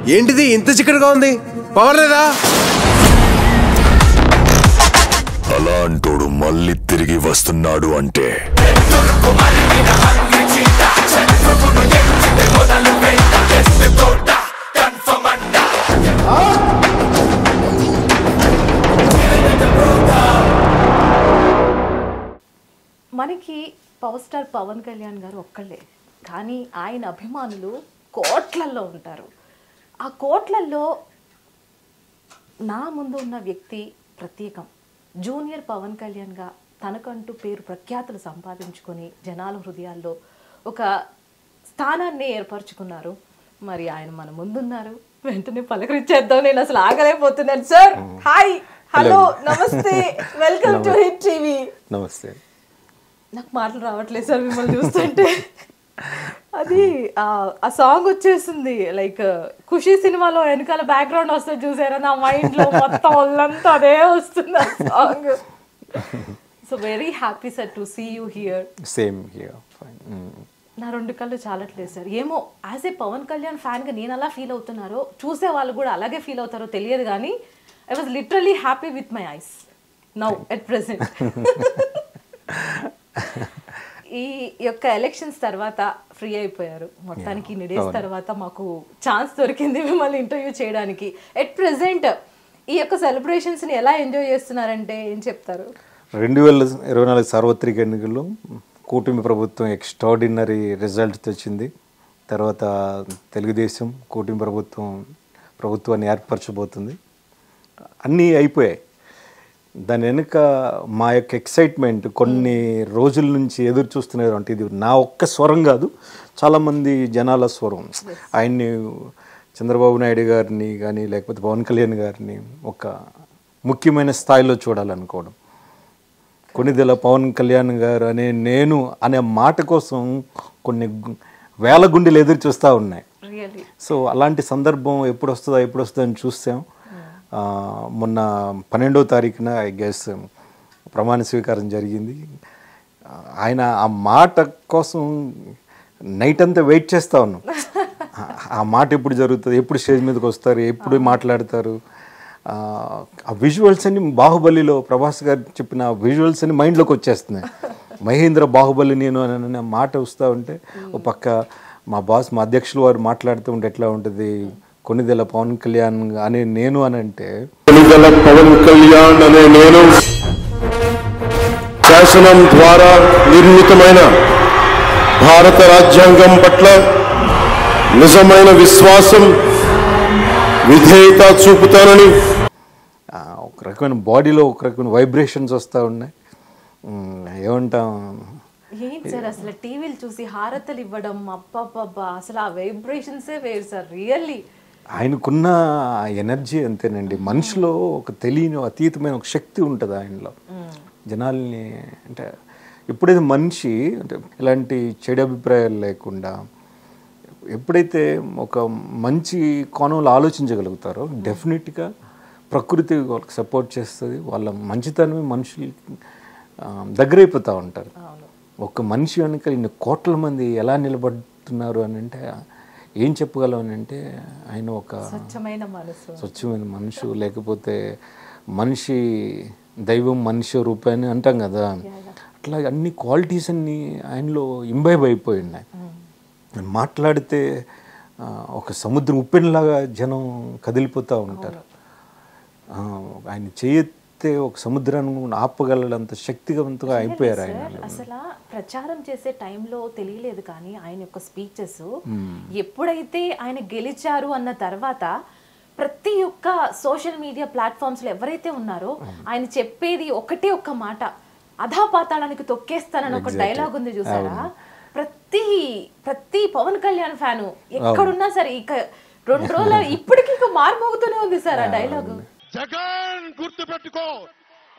ఏంటిది ఇంత చిక్కడగా ఉంది? పవర్ లేదా? అలాంటోడు మళ్ళీ తిరిగి వస్తున్నాడు అంటే మనకి పవర్ స్టార్ పవన్ కళ్యాణ్ గారు ఒక్కళ్ళే, కానీ ఆయన అభిమానులు కోట్లల్లో ఉంటారు. ఆ కోట్లల్లో నా ముందు ఉన్న వ్యక్తి ప్రత్యేకం. జూనియర్ పవన్ కళ్యాణ్గా తనకంటూ పేరు ప్రఖ్యాతులు సంపాదించుకొని జనాల హృదయాల్లో ఒక స్థానాన్ని ఏర్పరచుకున్నారు. మరి ఆయన మన ముందున్నారు, వెంటనే పలకరించేద్దాం. నేను అసలు ఆగలేకపోతున్నాను. సార్ హాయ్, హలో, నమస్తే, వెల్కమ్ టు హిట్ టీవీ. నమస్తే. నాకు మాటలు రావట్లేదు సార్ మిమ్మల్ని చూస్తుంటే. అది ఆ సాంగ్ వచ్చేసింది, లైక్ ఖుషి సినిమాలో వెనకాల బ్యాక్గ్రౌండ్ వస్తుంది చూసారా, నా మైండ్ లో మొత్తం ఒళ్ళంతా అదే వస్తుంది ఆ song. So very happy sir to see you here. Same here. నా రెండు కళ్ళు చాలట్లేదు సార్. ఏమో as a Pawan Kalyan fan గా నేను అలా ఫీల్ అవుతున్నారో, చూసే వాళ్ళు కూడా అలాగే ఫీల్ అవుతారో తెలియదు, కానీ I was literally happy with my eyes now at present. ఈ యొక్క ఎలక్షన్స్ తర్వాత ఫ్రీ అయిపోయారు మొత్తానికి. ఇన్ని డేస్ తర్వాత మాకు ఛాన్స్ దొరికింది మిమ్మల్ని ఇంటర్వ్యూ చేయడానికి. ఎట్ ప్రెసెంట్ ఈ యొక్క సెలబ్రేషన్స్ ని ఎలా ఎంజాయ్ చేస్తున్నారంటే ఏం చెప్తారు? 2024 సార్వత్రిక ఎన్నికల్లో కూటమి ప్రభుత్వం ఎక్స్ట్రాడినరీ రిజల్ట్ తెచ్చింది. తర్వాత తెలుగుదేశం కూటమి ప్రభుత్వాన్ని ఏర్పరచబోతుంది. అన్నీ అయిపోయాయి. దాని వెనుక మా యొక్క ఎక్సైట్మెంట్ కొన్ని రోజుల నుంచి ఎదురు చూస్తున్నారు. అంటే ఇది నా ఒక్క స్వరం కాదు, చాలామంది జనాల స్వరం. ఆయన్ని చంద్రబాబు నాయుడు గారిని కానీ లేకపోతే పవన్ కళ్యాణ్ గారిని ఒక ముఖ్యమైన స్థాయిలో చూడాలనుకోవడం. కొన్నిదెల పవన్ కళ్యాణ్ గారు నేను అనే మాట కోసం కొన్ని వేల గుండెలు ఎదురు చూస్తూ ఉన్నాయి. సో అలాంటి సందర్భం ఎప్పుడు వస్తుందో అని చూసాం. మొన్న 12వ తారీఖున ఐ గెస్ ప్రమాణ స్వీకారం జరిగింది. ఆయన ఆ మాట కోసం నైట్ అంతా వెయిట్ చేస్తూ ఉన్నాం. ఆ మాట ఎప్పుడు జరుగుతుంది, ఎప్పుడు స్టేజ్ మీదకి వస్తారు, ఎప్పుడు మాట్లాడతారు. ఆ విజువల్స్ అన్ని బాహుబలిలో ప్రభాస్ గారు చెప్పిన విజువల్స్ అన్ని మైండ్లోకి వచ్చేస్తున్నాయి. మహేంద్ర బాహుబలి నేను అనే మాట వస్తూ ఉంటే ఒక పక్క మా అధ్యక్షులు వారు మాట్లాడుతూ ఉంటే ఎట్లా ఉంటుంది, కొన్నిదెల పవన్ కళ్యాణ్ నేను అంటే కొన్నిదెల పవన్ కళ్యాణ్ నేను శాసనం ద్వారా నిర్మితమైన భారత రాజ్యాంగం పట్ల నిజమైన విశ్వాసం, విధేయత చూపుతానని ఒక రకమైన బాడీలో ఒక రకమైన వైబ్రేషన్స్ వస్తూ ఉన్నాయి. ఏమంటాం, ఏంటి సార్ అసలు టీవీలు చూసి హారతలు ఇవ్వడం, అబ్బబ్బబ్బా, అసలు ఆ వైబ్రేషన్సే వేరు సార్. రియల్లీ ఆయనకున్న ఎనర్జీ అంతేనండి. మనిషిలో ఒక తెలియని అతీతమైన ఒక శక్తి ఉంటుంది ఆయనలో. జనాల్ని అంటే ఎప్పుడైతే మనిషి అంటే ఇలాంటి చెడు అభిప్రాయాలు లేకుండా ఎప్పుడైతే ఒక మంచి కోణంలో ఆలోచించగలుగుతారో డెఫినెట్గా ప్రకృతి వాళ్ళకి సపోర్ట్ చేస్తుంది. వాళ్ళ మంచితనమే మనుషులకి దగ్గరైపోతూ ఉంటారు. ఒక మనిషి వెనుక ఇన్ని కోట్ల మంది ఎలా నిలబడుతున్నారు అని అంటే ఏం చెప్పగలం అని అంటే ఆయన ఒక స్వచ్ఛమైన మనసు. లేకపోతే మనిషి దైవం మనిషి రూపాయని అంటాం కదా, అట్లా అన్ని క్వాలిటీస్ అన్ని ఆయనలో ఇంబైబ్ అయిపోయి ఉన్నాయి. మాట్లాడితే ఒక సముద్రం ఉప్పెనలాగా జనం కదిలిపోతూ ఉంటారు. ఆయన చేయతే ఒక సముద్రాన్ని ఆపగలంత శక్తివంతంగా అయిపోయారు ఆయన. అసలు ప్రచారం చేసే టైంలో తెలియలేదు, కానీ ఆయన యొక్క స్పీచెస్ ఎప్పుడైతే ఆయన గెలిచారు అన్న తర్వాత ప్రతి ఒక్క సోషల్ మీడియా ప్లాట్ఫామ్స్ లో ఎవరైతే ఉన్నారో ఆయన చెప్పేది ఒకటే ఒక్క మాట, అధాపాతాళానికి తొక్కేస్తానని ఒక డైలాగ్ ఉంది చూసారా. ప్రతి పవన్ కళ్యాణ్ ఫ్యాను ఎక్కడున్నా సరే ఇక 2 రోజులు ఇప్పటికీ ఇక మారుమోగుతూనే ఉంది సార్ ఆ డైలాగ్. జగన్ గుర్తుపెట్టుకో,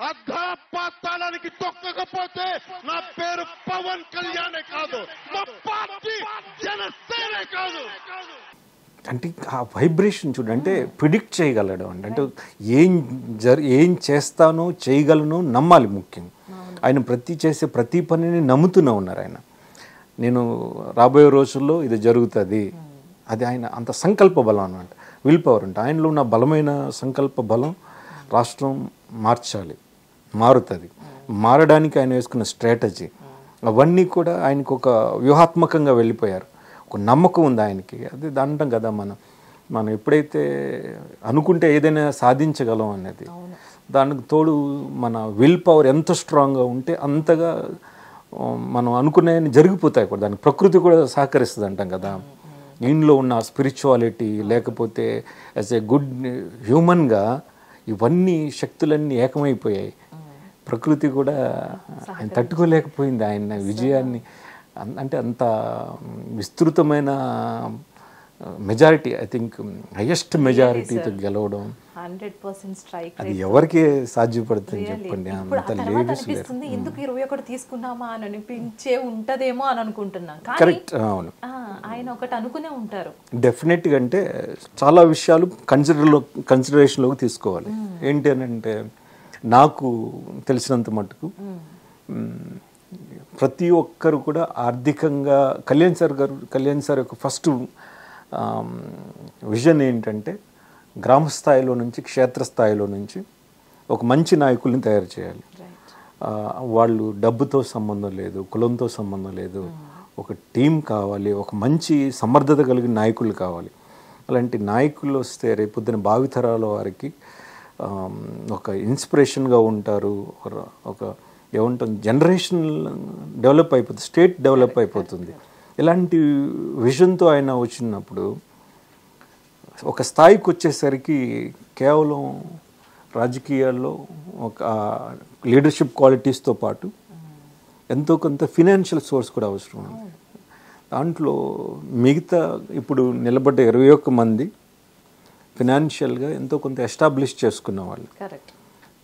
అధాపాతాళానికి తొక్కకపోతే నా పేరు పవన్ కళ్యాణే కాదు, మా పార్టీ జనసేనే కాదు. అంటే ఆ వైబ్రేషన్ చూడండి, అంటే ప్రిడిక్ట్ చేయగలడం అంటే ఏం చేస్తానో చేయగలను నమ్మాలి ముఖ్యం. ఆయన చేసే ప్రతి పనిని నమ్ముతూనే ఉన్నారు. ఆయన నేను రాబోయే రోజుల్లో ఇది జరుగుతుంది, అది ఆయన అంత సంకల్ప బలం అనమాట. విల్ పవర్ ఉంటుంది. ఆయనలో ఉన్న బలమైన సంకల్ప బలం రాష్ట్రం మారుతుంది. మారడానికి ఆయన వేసుకున్న స్ట్రాటజీ అవన్నీ కూడా ఆయనకు ఒక వ్యూహాత్మకంగా వెళ్ళిపోయారు. ఒక నమ్మకం ఉంది ఆయనకి. అది అంటాం కదా, మనం ఎప్పుడైతే అనుకుంటే ఏదైనా సాధించగలం అనేది, దానికి తోడు మన విల్ పవర్ ఎంత స్ట్రాంగ్గా ఉంటే అంతగా మనం అనుకునేవి జరిగిపోతాయి కూడా. దానికి ప్రకృతి కూడా సహకరిస్తుంది అంటాం కదా. దీనిలో ఉన్న స్పిరిచువాలిటీ లేకపోతే యాజ్ ఏ గుడ్ హ్యూమన్గా ఇవన్నీ శక్తులన్నీ ఏకమైపోయాయి. ప్రకృతి కూడా ఆయన తట్టుకోలేకపోయింది ఆయన విజయాన్ని. అంటే అంత విస్తృతమైన మెజారిటీ, ఐ థింక్ హైయెస్ట్ మెజారిటీతో గెలవడం 100% స్ట్రైక్ అది ఎవరికి సాధ్యపడుతుంది చెప్పండి. అంత లేడీస్ ఎందుకు 21 తీసుకున్నామా అని అనిపించే ఉంటదేమో అని అనుకుంటున్నాం. కరెక్ట్, అవును. ఆయన ఒకటి అనుకునే ఉంటారు డెఫినెట్గా. అంటే చాలా విషయాలు కన్సిడరేషన్లోకి తీసుకోవాలి. ఏంటి అని అంటే, నాకు తెలిసినంత మటుకు ప్రతి ఒక్కరు కూడా ఆర్థికంగా కళ్యాణ్ సార్ యొక్క ఫస్ట్ విజన్ ఏంటంటే గ్రామ స్థాయిలో నుంచి క్షేత్రస్థాయిలో నుంచి ఒక మంచి నాయకుల్ని తయారు చేయాలి. వాళ్ళు డబ్బుతో సంబంధం లేదు, కులంతో సంబంధం లేదు, ఒక టీం కావాలి, ఒక మంచి సమర్థత కలిగిన నాయకులు కావాలి. అలాంటి నాయకులు వస్తే రేపొద్దున భావితరాల వారికి ఒక ఇన్స్పిరేషన్గా ఉంటారు. ఒక ఏమంటుంది, జనరేషన్ డెవలప్ అయిపోతుంది, స్టేట్ డెవలప్ అయిపోతుంది. ఇలాంటి విజన్తో ఆయన వచ్చినప్పుడు ఒక స్థాయికి వచ్చేసరికి కేవలం రాజకీయాల్లో ఒక లీడర్షిప్ క్వాలిటీస్తో పాటు ఎంతో కొంత ఫినాన్షియల్ సోర్స్ కూడా అవసరం ఉంది. దాంట్లో మిగతా ఇప్పుడు నిలబడ్డ 21 మంది ఫినాన్షియల్గా ఎంతో కొంత ఎస్టాబ్లిష్ చేసుకున్న వాళ్ళు.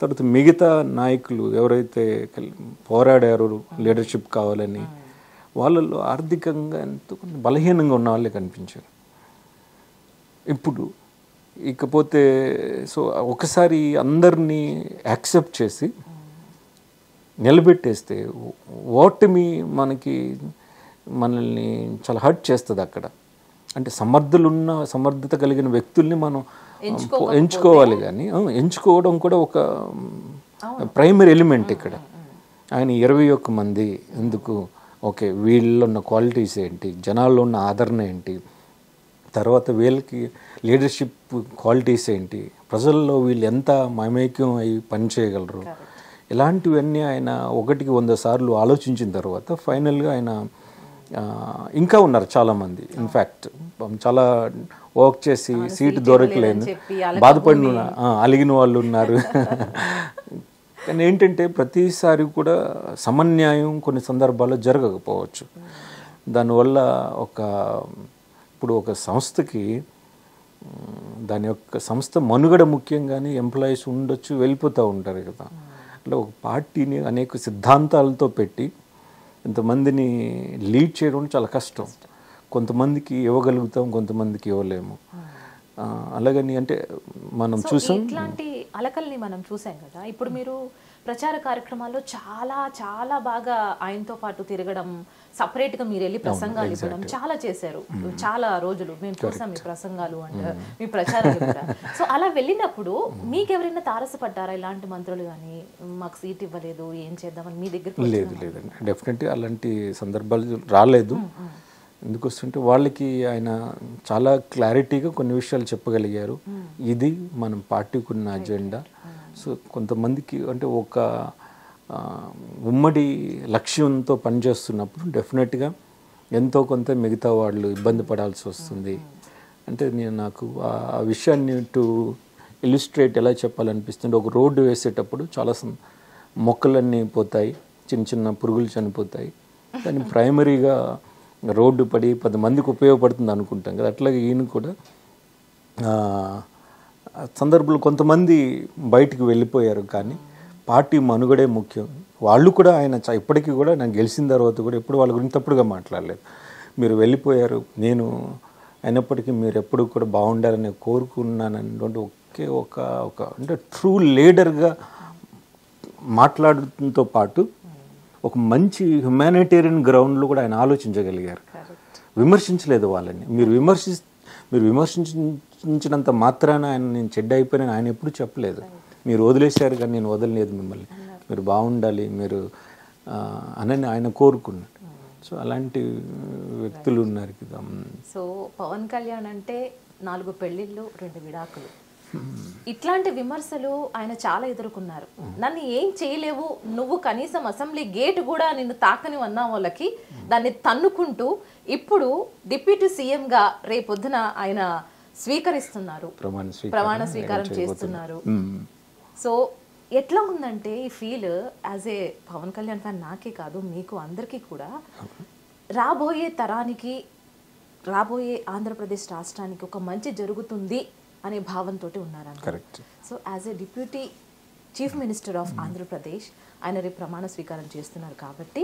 తర్వాత మిగతా నాయకులు ఎవరైతే పోరాడారు లీడర్షిప్ కావాలని, వాళ్ళల్లో ఆర్థికంగా ఎంతో కొంత బలహీనంగా ఉన్న వాళ్ళే కనిపించారు. ఇప్పుడు ఇకపోతే ఒకసారి అందరినీ యాక్సెప్ట్ చేసి నిలబెట్టేస్తే ఓటమి మనల్ని చాలా హర్ట్ చేస్తుంది అక్కడ. అంటే సమర్థత కలిగిన వ్యక్తుల్ని మనం ఎంచుకోవాలి, కానీ ఎంచుకోవడం కూడా ఒక ప్రైమరీ ఎలిమెంట్ ఇక్కడ. ఆయన 21 మంది ఎందుకు, ఓకే, వీళ్ళలో ఉన్న క్వాలిటీస్ ఏంటి, జనాల్లో ఉన్న ఆదరణ ఏంటి, తర్వాత వీళ్ళకి లీడర్షిప్ క్వాలిటీస్ ఏంటి, ప్రజల్లో వీళ్ళు ఎంత మమైక్యం అయి పనిచేయగలరు, ఇలాంటివన్నీ ఆయన 1కి 100 సార్లు ఆలోచించిన తర్వాత ఫైనల్గా ఆయన ఇంకా ఉన్నారు చాలామంది. ఇన్ఫ్యాక్ట్ చాలా వర్క్ చేసి సీటు దొరకలేదు, బాధపడిన అలిగిన వాళ్ళు ఉన్నారు. కానీ ఏంటంటే ప్రతిసారి కూడా సమన్యాయం కొన్ని సందర్భాల్లో జరగకపోవచ్చు. దానివల్ల ఇప్పుడు ఒక సంస్థకి దాని యొక్క సంస్థ మనుగడ ముఖ్యంగానే ఎంప్లాయీస్ ఉండొచ్చు, వెళ్ళిపోతూ ఉంటారు కదా. అట్లా ఒక పార్టీని అనేక సిద్ధాంతాలతో పెట్టి ఇంతమందిని లీడ్ చేయడం చాలా కష్టం. కొంతమందికి ఇవ్వగలుగుతాం, కొంతమందికి ఇవ్వలేము. అలాగని అంటే మనం చూసాం, ఇట్లాంటి అలకల్ని మనం చూసాం కదా. ఇప్పుడు మీరు ప్రచార కార్యక్రమాల్లో చాలా చాలా బాగా ఆయనతో పాటు తిరగడం, సపరేట్గా మీరు వెళ్ళి ప్రసంగాలు ఇవ్వడం చాలా చేశారు. చాలా రోజులు మేము చూసాం మీ ప్రసంగాలు అంటే మీ ప్రచారాలు కూడా. సో అలా వెళ్ళినప్పుడు మీకు ఎవరైనా తారసపడ్డారా ఇలాంటి మంత్రులు కానీ, మాకు సీట్ ఇవ్వలేదు ఏం చేద్దామని మీ దగ్గర? లేదండి, డెఫినెట్గా అలాంటి సందర్భాలు రాలేదు. ఎందుకు వస్తుంటే వాళ్ళకి ఆయన చాలా క్లారిటీగా కొన్ని విషయాలు చెప్పగలిగారు. ఇది మనం పార్టీకి ఉన్న అజెండా. సో కొంతమందికి అంటే ఒక ఉమ్మడి లక్ష్యంతో పనిచేస్తున్నప్పుడు డెఫినెట్గా ఎంతో కొంత మిగతా వాళ్ళు ఇబ్బంది పడాల్సి వస్తుంది. అంటే నాకు ఆ విషయాన్ని టు ఇలిస్ట్రేట్ ఎలా చెప్పాలనిపిస్తుంది, ఒక రోడ్డు వేసేటప్పుడు చాలా మొక్కలన్నీ పోతాయి, చిన్న చిన్న పురుగులు చనిపోతాయి, కానీ ప్రైమరీగా రోడ్డు పడి 10 మందికి ఉపయోగపడుతుంది అనుకుంటాం కదా. అట్లాగే ఈయన కూడా సందర్భంలో కొంతమంది బయటికి వెళ్ళిపోయారు, కానీ పార్టీ మనుగడే ముఖ్యం. వాళ్ళు కూడా ఆయన ఇప్పటికీ కూడా నాకు గెలిచిన తర్వాత కూడా ఎప్పుడు వాళ్ళ గురించి తప్పుడుగా మాట్లాడలేదు. మీరు వెళ్ళిపోయారు, నేను అయినప్పటికీ మీరు ఎప్పుడు కూడా బాగుండాలని కోరుకున్నానటువంటి ఒకే ఒక అంటే ట్రూ లీడర్గా మాట్లాడటంతో పాటు ఒక మంచి హ్యుమానిటేరియన్ గ్రౌండ్లో కూడా ఆయన ఆలోచించగలిగారు. విమర్శించలేదు వాళ్ళని. మీరు విమర్శించినంత మాత్రాన ఆయన నేను చెడ్డ అయిపోయినా ఆయన ఎప్పుడు చెప్పలేదు. మీరు వదిలేశారు కానీ నేను వదలలేదు మిమ్మల్ని, మీరు బాగుండాలి మీరు అని ఆయన కోరుకున్నాడు. సో అలాంటి వ్యక్తులు ఉన్నారు కదా. సో పవన్ కళ్యాణ్ అంటే 4 పెళ్ళిళ్ళు 2 విడాకులు, ఇట్లాంటి విమర్శలు ఆయన చాలా ఎదుర్కొన్నారు. నన్ను ఏం చేయలేవు, నువ్వు కనీసం అసెంబ్లీ గేట్ కూడా నిన్ను తాకని అన్న వాళ్ళకి దాన్ని తన్నుకుంటూ ఇప్పుడు డిప్యూటీ సీఎంగా రేపొద్దున ఆయన స్వీకరిస్తున్నారు, ప్రమాణ స్వీకారం చేస్తున్నారు. సో ఎట్లా ఉందంటే ఈ feel as a Pawan Kalyan fan నాకే కాదు మీకు అందరికీ కూడా, రాబోయే తరానికి రాబోయే ఆంధ్రప్రదేశ్ రాష్ట్రానికి ఒక మంచి జరుగుతుంది అనే భావంతో ఉన్నారన్న. So as a deputy chief minister of Andhra Pradesh ఆయన రేపు ప్రమాణ స్వీకారం చేస్తున్నారు కాబట్టి,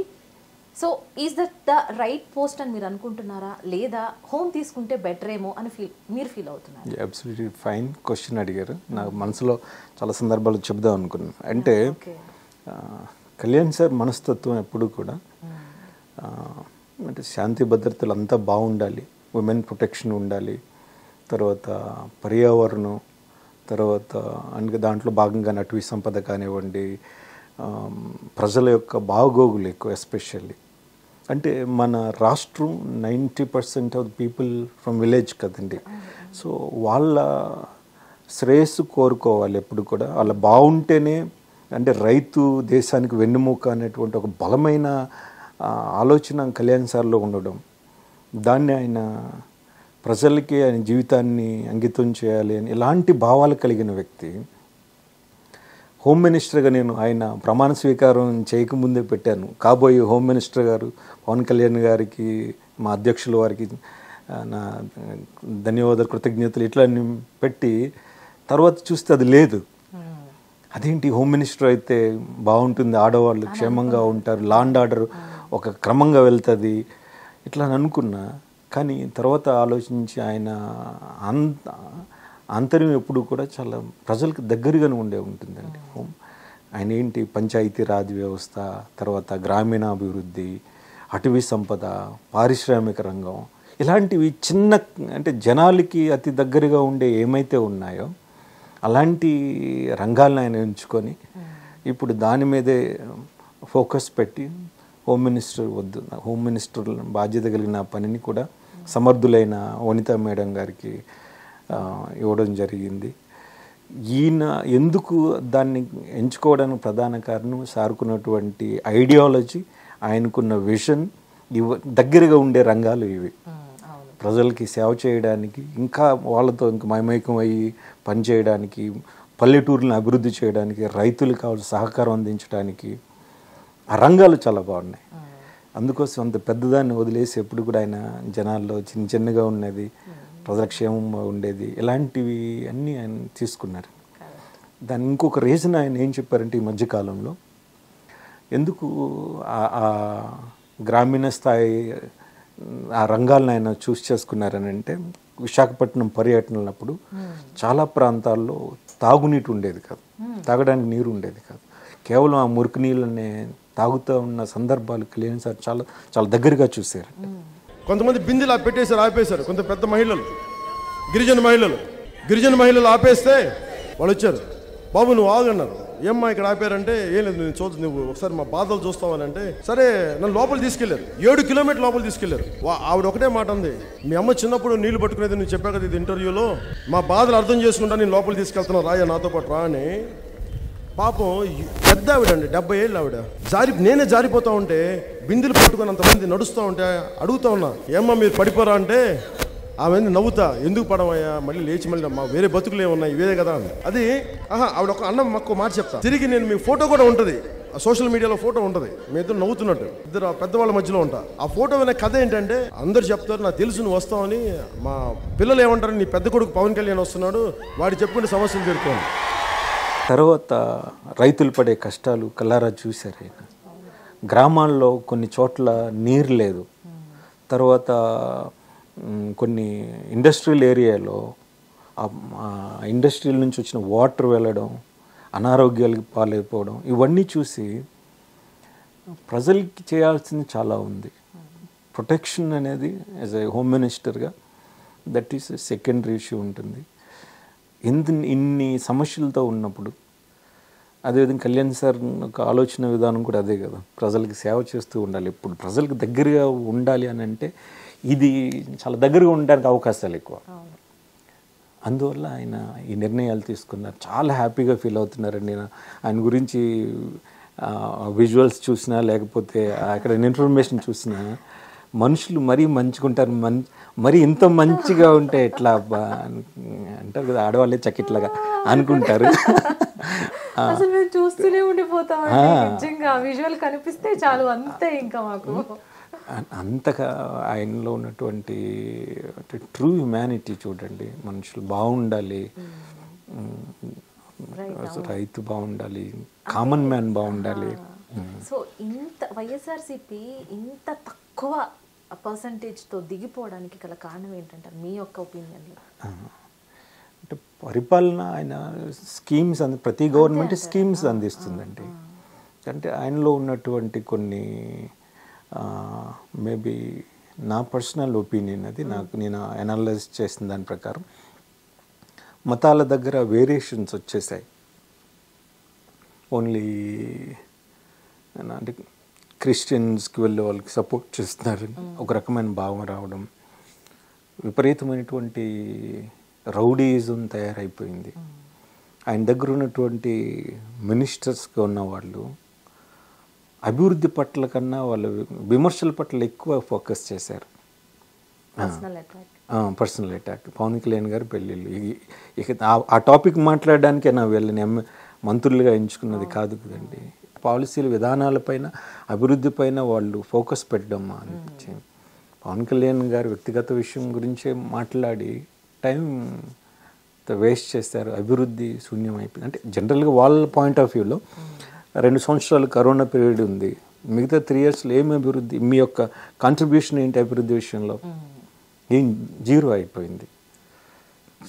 so is that the right post అని మీరు అనుకుంటున్నారా, లేదా హోమ్ తీసుకుంటే బెటర్ ఏమో అని మీరు ఫీల్ అవుతున్నారు? అబ్సల్యూట్లీ ఫైన్ క్వశ్చన్ అడిగారు. నాకు మనసులో చాలా సందర్భాలు చెప్దాం అనుకున్నాను. అంటే కళ్యాణ్ సార్ మనస్తత్వం ఎప్పుడు కూడా అంటే శాంతి భద్రతలు అంతా బాగుండాలి, ఉమెన్ ప్రొటెక్షన్ ఉండాలి, తర్వాత పర్యావరణం, తర్వాత అందుకే దాంట్లో భాగంగా అటవీ సంపద కానివ్వండి, ప్రజల యొక్క బాగోగులు ఎక్కువ. ఎస్పెషల్లీ అంటే మన రాష్ట్రం 90% ఆఫ్ పీపుల్ ఫ్రమ్ విలేజ్ కదండి. సో వాళ్ళ శ్రేయస్సు కోరుకోవాలి ఎప్పుడు కూడా. వాళ్ళ బాగుంటేనే, అంటే రైతు దేశానికి వెన్నెముక అనేటువంటి ఒక బలమైన ఆలోచన కళ్యాణ్ సార్లో ఉండడం, దాన్ని ఆయన ప్రజలకి ఆయన జీవితాన్ని అంకితం చేయాలి అని ఇలాంటి భావాలు కలిగిన వ్యక్తి. హోమ్ మినిస్టర్గా నేను ఆయన ప్రమాణ స్వీకారం చేయకముందే పెట్టాను, కాబోయే హోమ్ మినిస్టర్ గారు పవన్ కళ్యాణ్ గారికి, మా అధ్యక్షుల వారికి నా ధన్యవాదాలు కృతజ్ఞతలు ఇట్లా పెట్టి, తర్వాత చూస్తే అది లేదు. అదేంటి హోమ్ మినిస్టర్ అయితే బాగుంటుంది, ఆడవాళ్ళు క్షేమంగా ఉంటారు, లా అండ్ ఆర్డర్ ఒక క్రమంగా వెళ్తుంది ఇట్లా అని అనుకున్నా. కానీ తర్వాత ఆలోచించి ఆయన ఆంతర్యం ఎప్పుడు కూడా చాలా ప్రజలకు దగ్గరగానే ఉంటుందండి. ఆయన ఏంటి పంచాయతీ రాజ్ వ్యవస్థ, తర్వాత గ్రామీణాభివృద్ధి, అటవీ సంపద, పారిశ్రామిక రంగం, ఇలాంటివి చిన్న అంటే జనాలకి అతి దగ్గరగా ఉండే ఏమైతే ఉన్నాయో అలాంటి రంగాలను ఆయన ఎంచుకొని ఇప్పుడు దాని మీదే ఫోకస్ పెట్టి హోమ్ మినిస్టర్ వద్దు, హోమ్ మినిస్టర్ బాధ్యత కలిగిన పనిని కూడా సమర్థులైన వనితా మేడం గారికి ఇవ్వడం జరిగింది. ఈయన ఎందుకు దాన్ని ఎంచుకోవడానికి ప్రధాన కారణం సారుకున్నటువంటి ఐడియాలజీ, ఆయనకున్న విజన్, దగ్గరగా ఉండే రంగాలు ఇవి. ప్రజలకి సేవ చేయడానికి, ఇంకా వాళ్ళతో ఇంకా మైమైకం అయ్యి పనిచేయడానికి, పల్లెటూరులను అభివృద్ధి చేయడానికి, రైతులకు కావాల్సిన సహకారం అందించడానికి ఆ రంగాలు చాలా బాగున్నాయి. అందుకోసం అంత పెద్దదాన్ని వదిలేసి ఎప్పుడు కూడా ఆయన జనాల్లో చిన్నగా ఉన్నది, ప్రజల క్షేమంగా ఉండేది, ఇలాంటివి అన్నీ ఆయన తీసుకున్నారు. దాని ఇంకొక రీజన్ ఆయన ఏం చెప్పారంటే, ఈ మధ్యకాలంలో ఎందుకు ఆ గ్రామీణ స్థాయి ఆ రంగాలను ఆయన చూస్ చేసుకున్నారని అంటే, విశాఖపట్నం పర్యటనప్పుడు చాలా ప్రాంతాల్లో తాగునీటి ఉండేది కాదు, తాగడానికి నీరు ఉండేది కాదు, కేవలం ఆ మురికి నీళ్ళనే తాగుతూ ఉన్న సందర్భాలు కళ్యాణ్ సార్ చాలా చాలా దగ్గరగా చూశారు. కొంతమంది బిందెలు పెట్టేశారు, ఆపేశారు. కొంత పెద్ద మహిళలు, గిరిజన మహిళలు ఆపేస్తే వాళ్ళు వచ్చారు, బాబు నువ్వు ఆగన్నారు. ఏమ్మా ఇక్కడ ఆపారంటే, ఏం లేదు నేను నువ్వు ఒకసారి మా బాధలు చూస్తావని అంటే, సరే నన్ను లోపల తీసుకెళ్లారు. 7 కిలోమీటర్ల లోపల తీసుకెళ్లారు. ఆవిడ ఒకటే మాట ఉంది, మీ అమ్మ చిన్నప్పుడు నీళ్లు పట్టుకునేది నువ్వు చెప్పా కదా ఇది ఇంటర్వ్యూలో, మా బాధలు అర్థం చేసుకుంటా నేను లోపలికి తీసుకెళ్తున్నా, రాయ నాతో పాటు రా అని. పాపం పెద్ద ఆవిడండి, 70 ఏళ్ళు ఆవిడ. నేనే జారిపోతా ఉంటే బిందెలు పట్టుకొని అంతమంది నడుస్తూ ఉంటే అడుగుతా ఉన్నా, ఏమ్మా మీరు పడిపోరా అంటే, ఆమె నవ్వుతా, ఎందుకు పడవయ్యా, మళ్ళీ లేచి మళ్ళీ మా వేరే బతుకులు ఏమున్నాయి ఇవే కదా అని. అది ఆవిడ ఒక అన్నం మాకు మాట చెప్తా. తిరిగి నేను మీ ఫోటో కూడా ఉంటుంది, సోషల్ మీడియాలో ఫోటో ఉంటుంది, మీ ఇద్దరు నవ్వుతున్నట్టు, ఇద్దరు పెద్దవాళ్ళ మధ్యలో ఉంటా. ఆ ఫోటో వినే కథ ఏంటంటే, అందరు చెప్తారు నాకు తెలుసు నువ్వు వస్తావని, మా పిల్లలు ఏమంటారు, నీ పెద్ద కొడుకు పవన్ కళ్యాణ్ వస్తున్నాడు, వాడు చెప్పుకునే సమస్యలు తీరుకోండి. తర్వాత రైతులు పడే కష్టాలు కల్లారా చూశారు ఆయన. గ్రామాల్లో కొన్ని చోట్ల నీరు లేదు, తర్వాత కొన్ని ఇండస్ట్రియల్ ఏరియాలో ఇండస్ట్రియల్ నుంచి వచ్చిన వాటర్ వెళ్ళడం, అనారోగ్యాలకు పాలైపోవడం, ఇవన్నీ చూసి ప్రజలకి చేయాల్సింది చాలా ఉంది. ప్రొటెక్షన్ అనేది యాజ్ ఏ హోమ్ మినిస్టర్గా దట్ ఈస్ సెకండరీ ఇష్యూ ఉంటుంది. ఇన్ని సమస్యలతో ఉన్నప్పుడు అదేవిధంగా కళ్యాణ్ సార్ ఒక ఆలోచన విధానం కూడా అదే కదా, ప్రజలకి సేవ చేస్తూ ఉండాలి, ఇప్పుడు ప్రజలకు దగ్గరగా ఉండాలి అని అంటే ఇది చాలా దగ్గరగా ఉండడానికి అవకాశాలు ఎక్కువ. అందువల్ల ఆయన ఈ నిర్ణయాలు తీసుకున్నారు. చాలా హ్యాపీగా ఫీల్ అవుతున్నారండి. నేను ఆయన గురించి విజువల్స్ చూసినా లేకపోతే అక్కడ ఇన్ఫర్మేషన్ చూసినా మనుషులు మరీ మంచిగుంటారు, మరీ ఇంత మంచిగా ఉంటే ఎట్లా అబ్బా అంటారు కదా, ఆడవాళ్ళే చక్కిట్లాగా అనుకుంటారు. అసలు మేము చూస్తూనే ఉండిపోతాం, నిజంగా విజువల్ కనిపిస్తే చాలు అంతే ఇంకా మాకు. అంతగా ఆయనలో ఉన్నటువంటి ట్రూ హ్యుమానిటీ చూడండి. మనుషులు బాగుండాలి, రైతు బాగుండాలి, కామన్ మ్యాన్ బాగుండాలి. సో ఇంత వైఎస్ఆర్సీపీ ఇంత తక్కువ పర్సంటేజ్తో దిగిపోవడానికి గల కారణం ఏంటంటారు మీ యొక్క ఒపీనియన్లో? అంటే పరిపాలన ఆయన స్కీమ్స్ ప్రతి గవర్నమెంట్ స్కీమ్స్ అందిస్తుందండి. అంటే ఆయనలో ఉన్నటువంటి కొన్ని మేబీ నా పర్సనల్ ఒపీనియన్ అది, నేను అనలైజ్ చేసిన దాని ప్రకారం మతాల దగ్గర వేరియేషన్స్ వచ్చేసాయి. ఓన్లీ అంటే క్రిస్టియన్స్కి వెళ్ళే వాళ్ళకి సపోర్ట్ చేస్తున్నారు, ఒక రకమైన భావం రావడం, విపరీతమైనటువంటి రౌడీయిజం తయారైపోయింది. ఆయన దగ్గర ఉన్నటువంటి మినిస్టర్స్గా ఉన్నవాళ్ళు అభివృద్ధి పట్ల కన్నా వాళ్ళు విమర్శల పట్ల ఎక్కువ ఫోకస్ చేశారు. Personal attack. పవన్ కళ్యాణ్ గారు పెళ్ళిళ్ళు, ఇక ఆ టాపిక్ మాట్లాడడానికే నా వీళ్ళని మంత్రులుగా ఎంచుకున్నది కాదు కదండి. పాలసీల విధానాలపైన అభివృద్ధి పైన వాళ్ళు ఫోకస్ పెట్టడం అనిపించింది. పవన్ కళ్యాణ్ గారు వ్యక్తిగత విషయం గురించే మాట్లాడి టైం వేస్ట్ చేస్తారు, అభివృద్ధి శూన్యం అయిపోయింది. అంటే జనరల్గా వాళ్ళ పాయింట్ ఆఫ్ వ్యూలో 2 సంవత్సరాలు కరోనా పీరియడ్ ఉంది, మిగతా 3 yearsలో ఏమి అభివృద్ధి, మీ యొక్క కాంట్రిబ్యూషన్ ఏంటి అభివృద్ధి విషయంలో? ఏం జీరో అయిపోయింది.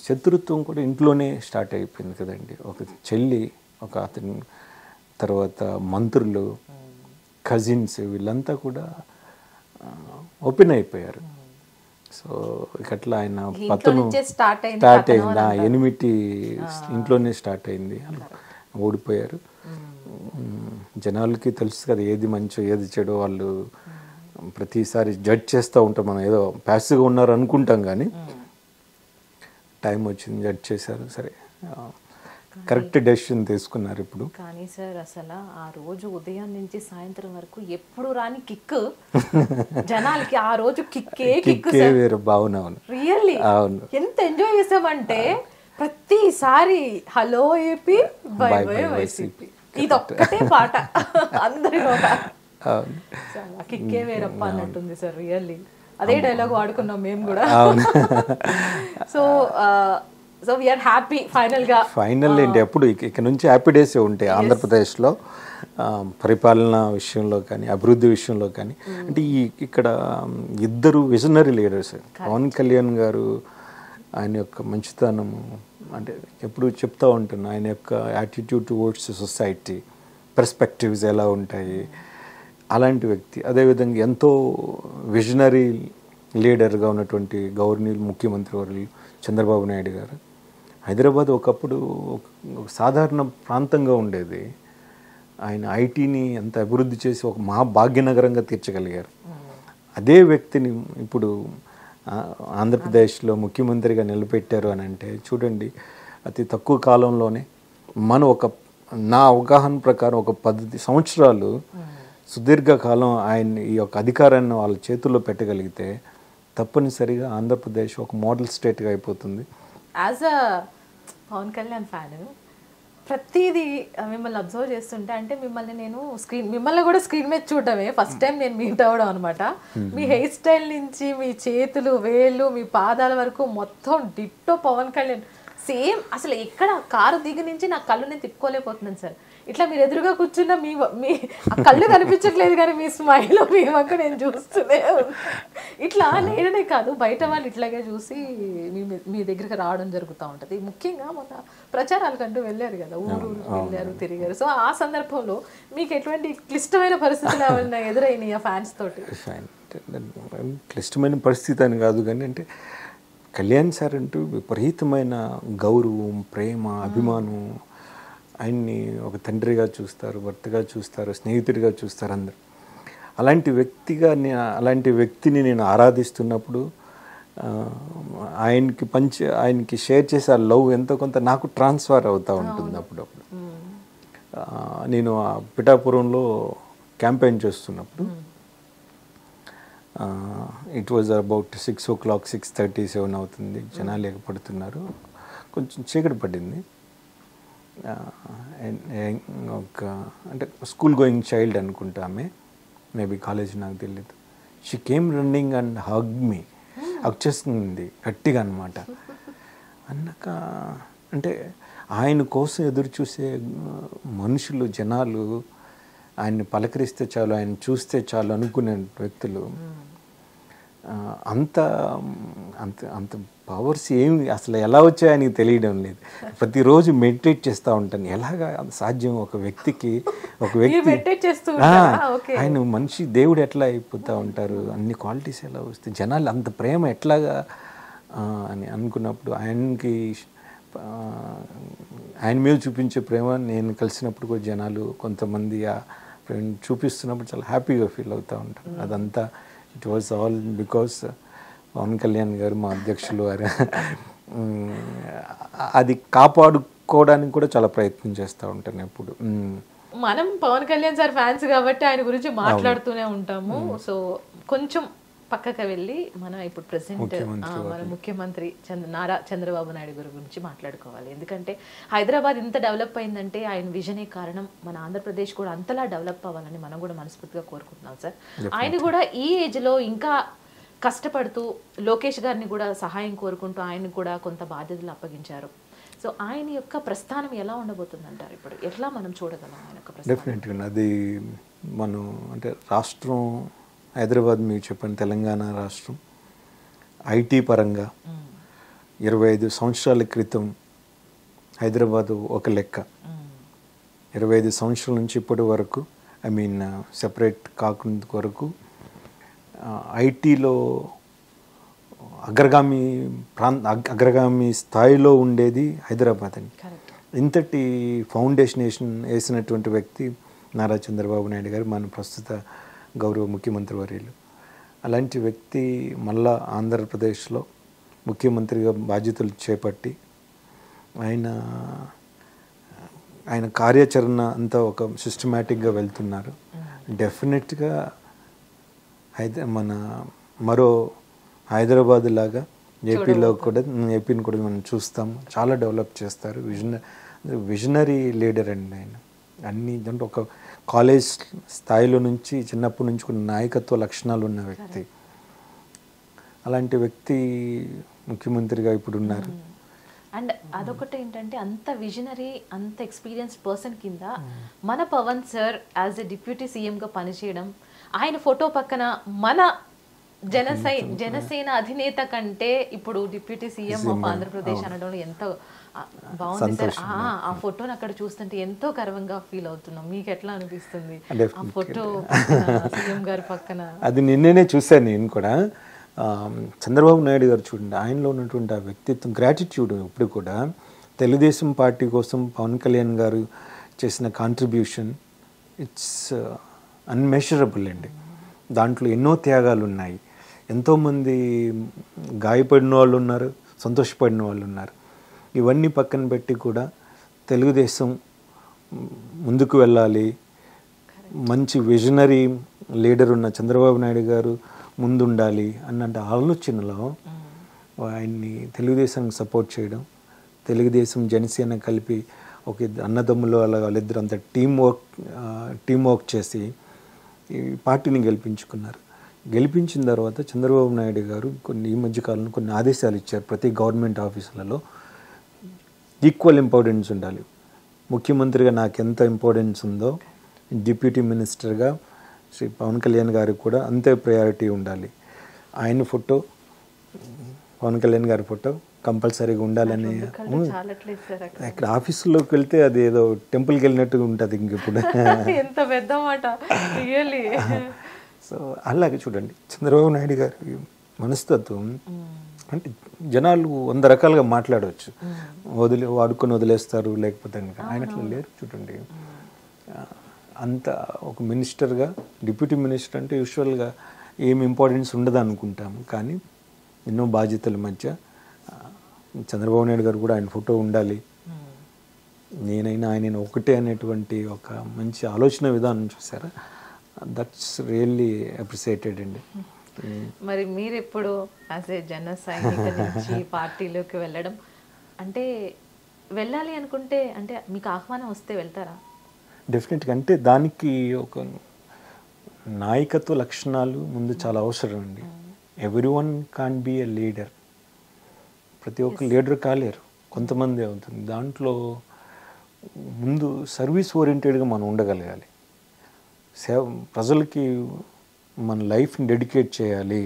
శత్రుత్వం కూడా ఇంట్లోనే స్టార్ట్ అయిపోయింది కదండి. ఒక చెల్లి, ఒక అతని తర్వాత మంత్రులు, కజిన్స్, వీళ్ళంతా కూడా ఓపెన్ అయిపోయారు. సో ఇకట్లా ఆయన పతను స్టార్ట్ అయింది, ఆ ఎనిమిటి ఇంట్లోనే స్టార్ట్ అయింది, ఓడిపోయారు. జనాలకి తెలుసు కదా ఏది మంచో ఏది చెడో, వాళ్ళు ప్రతిసారి జడ్జ్ చేస్తూ ఉంటాం. మనం ఏదో ప్యాసివ్గా ఉన్నారు అనుకుంటాం, కానీ టైం వచ్చింది జడ్జ్ చేశారు. సరే, కరెక్ట్ డెసిషన్ తీసుకున్నారు ఇప్పుడు. కానీ సార్ అసలు ఆ రోజు ఉదయం నుంచి సాయంత్రం వరకు ఎప్పుడు రాని కిక్ జనాలకి, ఆ రోజు కిక్కే వేరు. బాగున్నాను, రియల్లీ ఎంత ఎంజాయ్ చేసామంటే ప్రతిసారి hello AP by by YCP, ఇదొక్కటే పాట అందరిలో. కిక్కే వేరప్ప అన్నట్టుంది సార్, రియల్లీ అదే డైలాగ్ వాడుకున్నాం మేము కూడా. సో వీఆర్ హ్యాపీ ఫైనల్ ఏంటి ఎప్పుడు ఇక నుంచి హ్యాపీ డేసే ఉంటాయి ఆంధ్రప్రదేశ్లో, పరిపాలన విషయంలో కానీ అభివృద్ధి విషయంలో కానీ. అంటే ఇక్కడ ఇద్దరు విజనరీ లీడర్స్, పవన్ కళ్యాణ్ గారు ఆయన యొక్క మంచితనము, అంటే ఎప్పుడు చెప్తూ ఉంటున్నా ఆయన యొక్క యాటిట్యూడ్ టువర్డ్స్ సొసైటీ, పర్స్పెక్టివ్స్ ఎలా ఉంటాయి, అలాంటి వ్యక్తి. అదేవిధంగా ఎంతో విజనరీ లీడర్గా ఉన్నటువంటి గవర్నర్ ముఖ్యమంత్రి వర్యులు చంద్రబాబు నాయుడు గారు. హైదరాబాద్ ఒకప్పుడు ఒక సాధారణ ప్రాంతంగా ఉండేది, ఆయన ఐటీని ఎంత అభివృద్ధి చేసి ఒక మహాభాగ్యనగరంగా తీర్చగలిగారు. అదే వ్యక్తిని ఇప్పుడు ఆంధ్రప్రదేశ్లో ముఖ్యమంత్రిగా నిలబెట్టారు అని అంటే చూడండి, అతి తక్కువ కాలంలోనే మనం నా అవగాహన ప్రకారం ఒక 10 సంవత్సరాలు సుదీర్ఘకాలం ఆయన ఈ యొక్క అధికారాన్ని వాళ్ళ చేతుల్లో పెట్టగలిగితే తప్పనిసరిగా ఆంధ్రప్రదేశ్ ఒక మోడల్ స్టేట్గా అయిపోతుంది. As a Pawan Kalyan fan ప్రతిదీ మిమ్మల్ని అబ్జర్వ్ చేస్తుంటే, అంటే మిమ్మల్ని కూడా స్క్రీన్ మీద చూడటమే ఫస్ట్ టైం నేను మీట్ అవ్వడం అనమాట. మీ హెయిర్ స్టైల్ నుంచి మీ చేతులు, వేళ్ళు, మీ పాదాల వరకు మొత్తం డిట్టో పవన్ కళ్యాణ్ సేమ్. అసలు ఎక్కడ కారు దిగి నుంచి నా కళ్ళు నేను తిప్పుకోలేకపోతున్నాను సార్. ఇట్లా మీరు ఎదురుగా కూర్చున్న మీ కళ్ళు కనిపించట్లేదు, కానీ మీ స్మైల్, మీ వంక నేను చూస్తూనే ఇట్లా. నేనే కాదు, బయట వాళ్ళు ఇట్లాగే చూసి మీ దగ్గరికి రావడం జరుగుతూ ఉంటుంది. ముఖ్యంగా మన ప్రచారాలకంటూ వెళ్ళారు కదా, ఊరు వెళ్ళారు, తిరిగారు. సో ఆ సందర్భంలో మీకు ఎటువంటి క్లిష్టమైన పరిస్థితులు ఏమైనా ఎదురైనాయి ఆ ఫ్యాన్స్ తోటి? క్లిష్టమైన పరిస్థితి అని కాదు, కానీ అంటే కళ్యాణ్ సార్ అంటూ విపరీతమైన గౌరవం, ప్రేమ, అభిమానం. ఆయన్ని ఒక తండ్రిగా చూస్తారు, భర్తగా చూస్తారు, స్నేహితుడిగా చూస్తారు అందరు. అలాంటి వ్యక్తిని నేను ఆరాధిస్తున్నప్పుడు ఆయనకి షేర్ చేసే ఆ లవ్ ఎంతో కొంత నాకు ట్రాన్స్ఫర్ అవుతూ ఉంటుంది అప్పుడప్పుడు. నేను పిఠాపురంలో క్యాంపెయిన్ చేస్తున్నప్పుడు ఇట్ వాజ్ అబౌట్ 6 o'clock, 6:37 అవుతుంది. జనాలు ఎగపడుతున్నారు, కొంచెం చీకటి పడింది. ఒక అంటే స్కూల్ గోయింగ్ చైల్డ్ అనుకుంటా ఆమె, మేబీ కాలేజ్, నాకు తెలియదు. She came running and hug me, hug చేసుకుంది గట్టిగా అనమాట. అన్నాక అంటే ఆయన కోసం ఎదురు చూసే మనుషులు, జనాలు ఆయన్ని పలకరిస్తే చాలు, ఆయన చూస్తే చాలు అనుకునే వ్యక్తులు అంత అంత అంత పవర్స్ ఏమి అసలు ఎలా వచ్చాయో ఆయనకి తెలియడం లేదు. ప్రతిరోజు మెడిటేట్ చేస్తూ ఉంటాను, ఎలాగా సాధ్యం ఒక వ్యక్తి ఆయన మనిషి దేవుడు ఎట్లా అయిపోతూ ఉంటారు, అన్ని క్వాలిటీస్ ఎలా వస్తాయి, జనాలు అంత ప్రేమ ఎట్లాగా అని అనుకున్నప్పుడు ఆయన మీద చూపించే ప్రేమ నేను కలిసినప్పుడు కూడా జనాలు కొంతమంది చూపిస్తున్నప్పుడు చాలా హ్యాపీగా ఫీల్ అవుతూ ఉంటారు. అదంతా it was all because Pawan Kalyan garu, మా అధ్యక్షులు వారు అది కాపాడుకోవడానికి కూడా చాలా ప్రయత్నం చేస్తూ ఉంటాను ఎప్పుడు. మనం పవన్ కళ్యాణ్ సార్ ఫ్యాన్స్ కాబట్టి ఆయన గురించి మాట్లాడుతూనే ఉంటాము. సో కొంచెం పక్కకు వెళ్ళి మనం ఇప్పుడు ప్రెసెంట్ మన ముఖ్యమంత్రి నారా చంద్రబాబు నాయుడు గారి గురించి మాట్లాడుకోవాలి. ఎందుకంటే హైదరాబాద్ ఇంత డెవలప్ అయిందంటే ఆయన విజనే కారణం. మన ఆంధ్రప్రదేశ్ కూడా అంతలా డెవలప్ అవ్వాలని మనం కూడా మనస్ఫూర్తిగా కోరుకుంటున్నాం సార్. ఆయన కూడా ఈ ఏజ్లో ఇంకా కష్టపడుతూ లోకేష్ గారిని కూడా సహాయం కోరుకుంటూ ఆయన కూడా కొంత బాధ్యతలు అప్పగించారు. సో ఆయన యొక్క ప్రస్థానం ఎలా ఉండబోతుంది అంటారు? ఇప్పుడు ఎట్లా మనం చూడగలం ఆయన యొక్క ప్రస్థానం? డెఫినెట్గా అది మనం అంటే రాష్ట్రం హైదరాబాద్, మీరు చెప్పండి, తెలంగాణ రాష్ట్రం ఐటీ పరంగా 25 సంవత్సరాల క్రితం హైదరాబాదు ఒక లెక్క. 25 సంవత్సరాల నుంచి ఇప్పటి వరకు సెపరేట్ కాకుండా వరకు ఐటీలో అగ్రగామి స్థాయిలో ఉండేది హైదరాబాద్ అని. ఇంతటి ఫౌండేషన్ వేసినటువంటి వ్యక్తి నారా చంద్రబాబు నాయుడు గారు, మన ప్రస్తుత గౌరవ ముఖ్యమంత్రి వర్యులు. అలాంటి వ్యక్తి మళ్ళా ఆంధ్రప్రదేశ్లో ముఖ్యమంత్రిగా బాధ్యతలు చేపట్టి ఆయన కార్యాచరణ అంతా ఒక సిస్టమేటిక్గా వెళ్తున్నారు. డెఫినెట్గా మన మరో హైదరాబాద్ లాగా ఏపీని కూడా మనం చూస్తాము. చాలా డెవలప్ చేస్తారు. విజనరీ లీడర్ అండి ఆయన. అన్ని దాంట్లో ఒక కాలేజ్ స్థాయిలో నుంచి చిన్నప్పటి నుంచి కొన్ని నాయకత్వ లక్షణాలు ఉన్న వ్యక్తి. అలాంటి వ్యక్తి ముఖ్యమంత్రిగా ఇప్పుడు ఉన్నారు. అండ్ అదొకటి ఏంటంటే అంత విజనరీ, అంత ఎక్స్పీరియన్స్డ్ పర్సన్ కింద మన Pawan sir as a deputy సీఎంగా పనిచేయడం, ఆయన ఫోటో పక్కన మన జనసేన అధినేత కంటే ఇప్పుడు డిప్యూటీ సీఎం ఆఫ్ ఆంధ్రప్రదేశ్ అనడం ఎంతో బాగుంది సార్. ఆ ఫోటోని అక్కడ చూస్తుంటే ఎంతో గర్వంగా ఫీల్ అవుతున్నాం. మీకు ఎట్లా అనిపిస్తుంది ఆ ఫోటో సీఎం గారి పక్కన? అది నిన్నే చూశాను నేను కూడా. చంద్రబాబు నాయుడు గారు చూడండి, ఆయనలో ఉన్నటువంటి ఆ వ్యక్తిత్వం, గ్రాటిట్యూడ్. ఇప్పుడు కూడా తెలుగుదేశం పార్టీ కోసం పవన్ కళ్యాణ్ గారు చేసిన కాంట్రిబ్యూషన్ ఇట్స్ అన్మెషరబుల్ అండి. దాంట్లో ఎన్నో త్యాగాలు ఉన్నాయి. ఎంతోమంది గాయపడిన వాళ్ళు ఉన్నారు, సంతోషపడిన వాళ్ళు ఉన్నారు. ఇవన్నీ పక్కన పెట్టి కూడా తెలుగుదేశం ముందుకు వెళ్ళాలి, మంచి విజనరీ లీడర్ ఉన్న చంద్రబాబు నాయుడు గారు ముందుండాలి అన్నట్టు ఆలోచనలో ఆయన్ని తెలుగుదేశానికి సపోర్ట్ చేయడం, తెలుగుదేశం జనసేన కలిపి ఒక అన్నదమ్ములు అలా వాళ్ళిద్దరు అంత టీం వర్క్ చేసి ఈ పార్టీని గెలిపించుకున్నారు. గెలిపించిన తర్వాత చంద్రబాబు నాయుడు గారు ఈ మధ్యకాలంలో కొన్ని ఆదేశాలు ఇచ్చారు. ప్రతి గవర్నమెంట్ ఆఫీసులలో ఈక్వల్ ఇంపార్టెన్స్ ఉండాలి. ముఖ్యమంత్రిగా నాకు ఎంత ఇంపార్టెన్స్ ఉందో డిప్యూటీ మినిస్టర్గా శ్రీ పవన్ కళ్యాణ్ గారికి కూడా అంతే ప్రయారిటీ ఉండాలి. ఆయన ఫోటో, పవన్ కళ్యాణ్ గారి ఫోటో కంపల్సరీగా ఉండాలని. ఇక్కడ ఆఫీసులోకి వెళ్తే అది ఏదో టెంపుల్కి వెళ్ళినట్టుగా ఉంటుంది. ఇంకెప్పుడు ఎంత పెద్ద మాట. సో అలాగే చూడండి చంద్రబాబు నాయుడు గారి మనస్తత్వం అంటే జనాలు 100 రకాలుగా మాట్లాడవచ్చు, వాడుకొని వదిలేస్తారు లేకపోతే ఆయన అట్లా లేరు. చూడండి, అంత ఒక మినిస్టర్గా, డిప్యూటీ మినిస్టర్ అంటే యూజువల్గా ఏం ఇంపార్టెన్స్ ఉండదు అనుకుంటాము, కానీ ఎన్నో బాధ్యతల మధ్య చంద్రబాబు నాయుడు గారు కూడా ఆయన ఫోటో ఉండాలి, నేనైనా ఆయన ఒకటే అనేటువంటి ఒక మంచి ఆలోచన విధానం చూసారా, దట్స్ రియల్లీ అప్రిసియేటెడ్ అండి. మరి మీరు ఎప్పుడు యాజ్ ఏ జన సైనిక నుంచి పార్టీలోకి వెళ్ళడం అంటే వెళ్ళాలి అనుకుంటే అంటే మీకు ఆహ్వానం వస్తే వెళ్తారా? డెఫినెట్గా. అంటే దానికి ఒక నాయకత్వ లక్షణాలు ముందు చాలా అవసరం అండి. Every one can be a leader. ప్రతి ఒక్క లీడర్ కాలేరు, కొంతమంది అవుతుంది. దాంట్లో ముందు సర్వీస్ ఓరియంటెడ్గా మనం ఉండగలగాలి. ప్రజలకి మన లైఫ్ని డెడికేట్ చేయాలి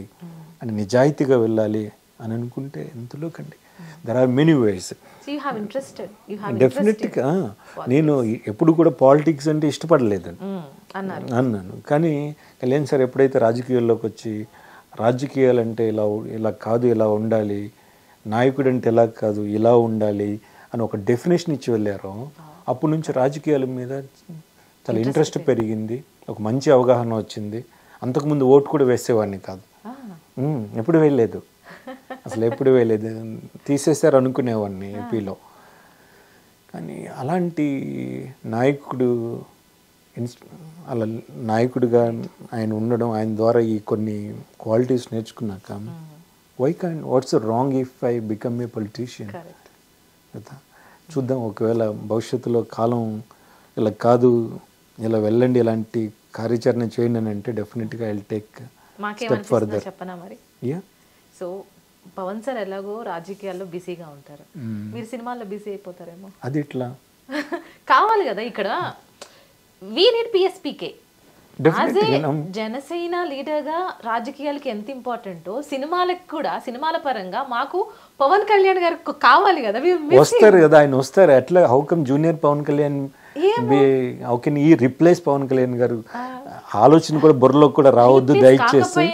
అని నిజాయితీగా వెళ్ళాలి అని అనుకుంటే ఎంతలోకండి. There are many ways. డెఫినెట్గా నేను ఎప్పుడు కూడా పాలిటిక్స్ అంటే ఇష్టపడలేదు అన్నాను, కానీ కళ్యాణ్ సార్ ఎప్పుడైతే రాజకీయాల్లోకి వచ్చి రాజకీయాలంటే ఇలా కాదు, ఇలా ఉండాలి, నాయకుడు అంటే ఇలా కాదు, ఇలా ఉండాలి అని ఒక డెఫినేషన్ ఇచ్చి వెళ్ళారో అప్పటి నుంచి రాజకీయాల మీద చాలా ఇంట్రెస్ట్ పెరిగింది, ఒక మంచి అవగాహన వచ్చింది. అంతకుముందు ఓటు కూడా వేసేవాడిని కాదు, ఎప్పుడు వేయలేదు, అసలు ఎప్పుడు వేయలేదు, తీసేశారు అనుకునేవాడిని ఏపీలో. కానీ అలాంటి నాయకుడు, అలా నాయకుడిగా ఆయన ఉండడం, ఆయన ద్వారా ఈ కొన్ని క్వాలిటీస్ నేర్చుకున్నాక what's wrong if I become a politician కదా. చూద్దాం, ఒకవేళ భవిష్యత్తులో కాలం ఇలా కాదు, ఇలా వెళ్ళండి, ఇలాంటి కార్యాచరణ చేయండి అని అంటే డెఫినెట్గా I will take step further. చెప్పనా మరి? సో పవన్ సార్ ఎలాగో రాజకీయాల్లో బిజీగా ఉంటారు, మీరు సినిమాల్లో బిజీ అయిపోతారేమో. అది ఇట్లా కావాలి కదా ఇక్కడ. We need PSPK. Janasena leader గా రాజకీయాలకి ఎంత ఇంపార్టెంటో సినిమాలకు కూడా, సినిమాల పరంగా మాకు పవన్ కళ్యాణ్ గారు కావాలి కదా. వస్తారు కదా, ఆయన వస్తారు. ఎట్లా how come junior Pawan Kalyan, how can he replace Pawan Kalyan garu? ఆలోచన కూడా బుర్రలో కూడా రావద్దు దయచేసి.